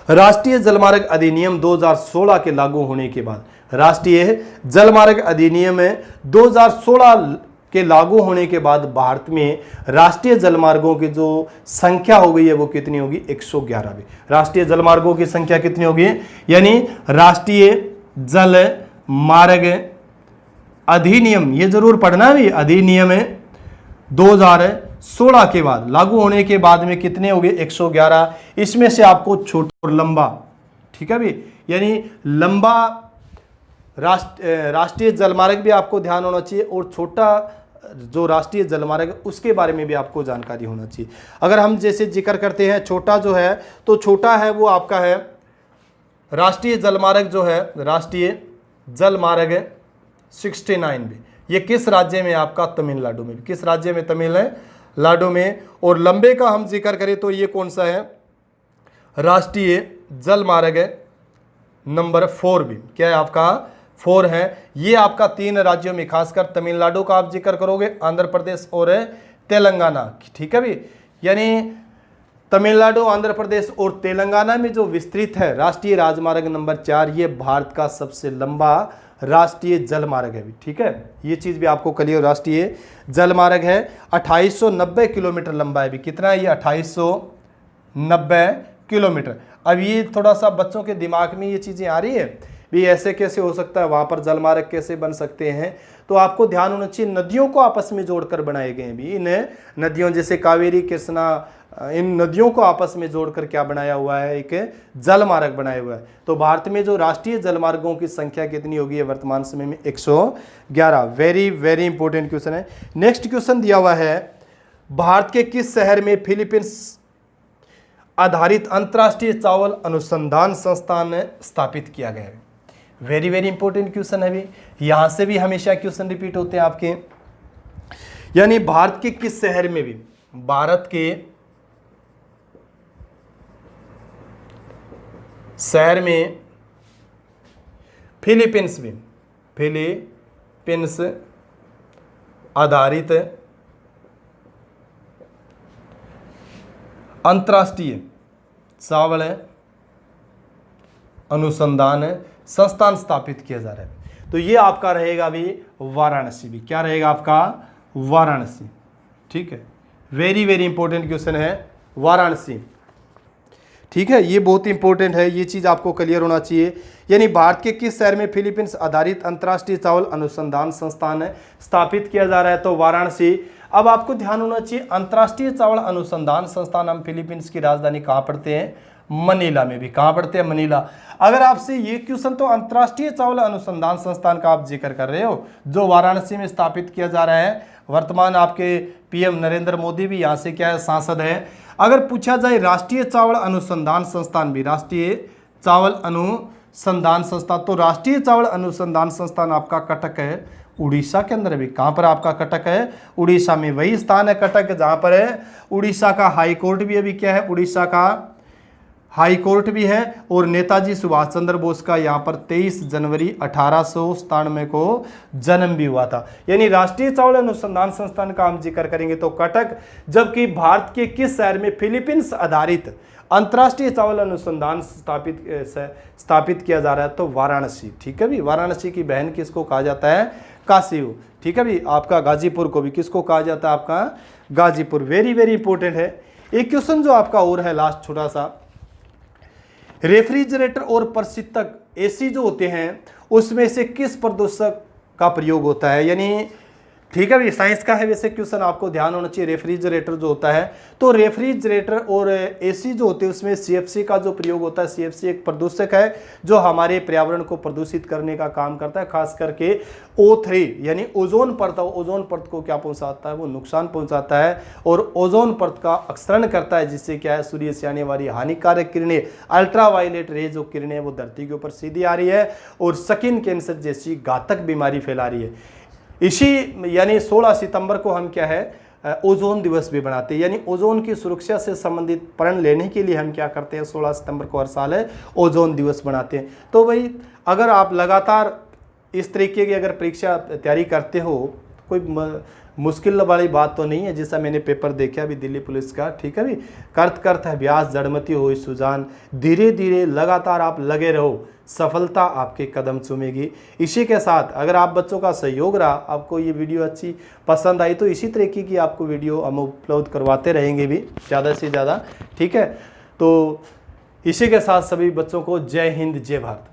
राष्ट्रीय जलमार्ग अधिनियम 2016 के लागू होने के बाद, राष्ट्रीय जलमार्ग अधिनियम 2016 के लागू होने के बाद भारत में राष्ट्रीय जलमार्गों की जो संख्या हो गई है वो कितनी होगी? 111 भी। राष्ट्रीय जलमार्गों की संख्या कितनी होगी? यानी राष्ट्रीय जल मार्ग अधिनियम, ये जरूर पढ़ना भी, अधिनियम 2016 के बाद लागू होने के बाद में कितने हो गए? 111। इसमें से आपको छोटा और लंबा, ठीक है भी, यानी लंबा राष्ट्रीय जलमार्ग भी आपको ध्यान होना चाहिए, और छोटा जो राष्ट्रीय जलमार्ग उसके बारे में भी आपको जानकारी होना चाहिए। अगर हम जैसे जिक्र करते हैं छोटा जो है, तो छोटा है वो आपका है राष्ट्रीय जलमार्ग जो है, राष्ट्रीय जलमार्ग 69 भी। ये किस राज्य में? आपका तमिलनाडु में। किस राज्य में? तमिलनाडु में। और लंबे का हम जिक्र करें तो ये कौन सा है? राष्ट्रीय जलमार्ग नंबर 4 भी, क्या है आपका? 4 है। ये आपका 3 राज्यों में, खासकर तमिलनाडु का आप जिक्र करोगे, आंध्र प्रदेश और तेलंगाना, ठीक है भी। यानी तमिलनाडु, आंध्र प्रदेश और तेलंगाना में जो विस्तृत है राष्ट्रीय राजमार्ग नंबर 4, ये भारत का सबसे लंबा राष्ट्रीय जलमार्ग है भी, ठीक है। ये चीज भी आपको क्लियर, राष्ट्रीय जलमार्ग है 2890 किलोमीटर लंबा है भी। कितना है ये? 2890 किलोमीटर। अब ये थोड़ा सा बच्चों के दिमाग में ये चीजें आ रही है भी, ऐसे कैसे हो सकता है, वहां पर जलमार्ग कैसे बन सकते हैं? तो आपको ध्यान होना चाहिए, नदियों को आपस में जोड़कर बनाए गए भी। इन नदियों जैसे कावेरी, कृष्णा, इन नदियों को आपस में जोड़कर क्या बनाया हुआ है? एक जलमार्ग बनाया हुआ है। तो भारत में जो राष्ट्रीय जलमार्गों की संख्या कितनी होगी है वर्तमान समय में? 111। वेरी वेरी इंपॉर्टेंट क्वेश्चन है। नेक्स्ट क्वेश्चन दिया हुआ है, भारत के किस शहर में फिलीपींस आधारित अंतर्राष्ट्रीय चावल अनुसंधान संस्थान स्थापित किया गया है। वेरी वेरी इंपॉर्टेंट क्वेश्चन है भी, यहां से भी हमेशा क्वेश्चन रिपीट होते हैं आपके। यानी भारत के किस शहर में भी, भारत के शहर में फिलीपींस में, फिलीपींस आधारित अंतर्राष्ट्रीय चावल अनुसंधान संस्थान स्थापित किया जा रहा है। तो ये आपका रहेगा भी वाराणसी भी, क्या रहेगा आपका, वाराणसी। ठीक है, वेरी वेरी इंपॉर्टेंट क्वेश्चन है वाराणसी। ठीक है, ये बहुत इंपॉर्टेंट है, ये चीज़ आपको क्लियर होना चाहिए। यानी भारत के किस शहर में फिलीपींस आधारित अंतर्राष्ट्रीय चावल अनुसंधान संस्थान स्थापित किया जा रहा है, तो वाराणसी। अब आपको ध्यान होना चाहिए, अंतर्राष्ट्रीय चावल अनुसंधान संस्थान, हम फिलीपींस की राजधानी कहाँ पढ़ते हैं, मनीला में भी। कहाँ पढ़ते हैं, मनीला। अगर आपसे ये क्वेश्चन, तो अंतर्राष्ट्रीय चावल अनुसंधान संस्थान का आप जिक्र कर रहे हो जो वाराणसी में स्थापित किया जा रहा है। वर्तमान आपके पीएम नरेंद्र मोदी भी यहाँ से क्या है, सांसद है। अगर पूछा जाए राष्ट्रीय चावल अनुसंधान संस्थान भी, राष्ट्रीय चावल अनुसंधान संस्थान, तो राष्ट्रीय चावल अनुसंधान संस्थान आपका कटक है, उड़ीसा के अंदर भी। कहाँ पर आपका कटक है, उड़ीसा में। वही स्थान है कटक जहाँ पर है उड़ीसा का हाई कोर्ट भी अभी क्या है, उड़ीसा का हाई कोर्ट भी है। और नेताजी सुभाष चंद्र बोस का यहाँ पर 23 जनवरी 1897 को जन्म भी हुआ था। यानी राष्ट्रीय चावल अनुसंधान संस्थान का हम जिक्र करेंगे तो कटक, जबकि भारत के किस शहर में फिलीपींस आधारित अंतर्राष्ट्रीय चावल अनुसंधान स्थापित किया जा रहा है, तो वाराणसी। ठीक है भी, वाराणसी की बहन किसको कहा जाता है, काशी। ठीक है भी, आपका गाजीपुर को भी किसको कहा जाता है, आपका गाजीपुर। वेरी वेरी इंपॉर्टेंट है। एक क्वेश्चन जो आपका और है लास्ट छोटा सा, रेफ्रिजरेटर और प्रशीतक एसी जो होते हैं उसमें से किस प्रदूषक का प्रयोग होता है। यानी ठीक है भी, साइंस का है वैसे क्वेश्चन, आपको ध्यान होना चाहिए। रेफ्रिजरेटर जो होता है, तो रेफ्रिजरेटर और एसी जो होते हैं उसमें सीएफसी का जो प्रयोग होता है। सीएफसी एक प्रदूषक है जो हमारे पर्यावरण को प्रदूषित करने का काम करता है, खास करके O3 यानी ओजोन परत, ओजोन परत को क्या पहुंचाता है, वो नुकसान पहुंचाता है और ओजोन परत का अपसरण करता है, जिससे क्या है, सूर्य से आने वाली हानिकारक किरणें, अल्ट्रावायलेट रे जो किरणें वो धरती के ऊपर सीधी आ रही है और स्किन कैंसर जैसी घातक बीमारी फैला रही है। इसी यानी 16 सितंबर को हम क्या है, ओजोन दिवस भी बनाते हैं। यानी ओजोन की सुरक्षा से संबंधित प्रण लेने के लिए हम क्या करते हैं, 16 सितंबर को हर साल है ओजोन दिवस बनाते हैं। तो भाई अगर आप लगातार इस तरीके की अगर परीक्षा तैयारी करते हो, कोई मुश्किल वाली बात तो नहीं है। जैसा मैंने पेपर देखा अभी दिल्ली पुलिस का, ठीक है भी, करत अभ्यास जड़मती हो सुजान, धीरे धीरे लगातार आप लगे रहो, सफलता आपके कदम चूमेगी। इसी के साथ अगर आप बच्चों का सहयोग रहा, आपको ये वीडियो अच्छी पसंद आई, तो इसी तरीके की आपको वीडियो हम उपलब्ध करवाते रहेंगे भी ज़्यादा से ज़्यादा। ठीक है, तो इसी के साथ सभी बच्चों को जय हिंद, जय भारत।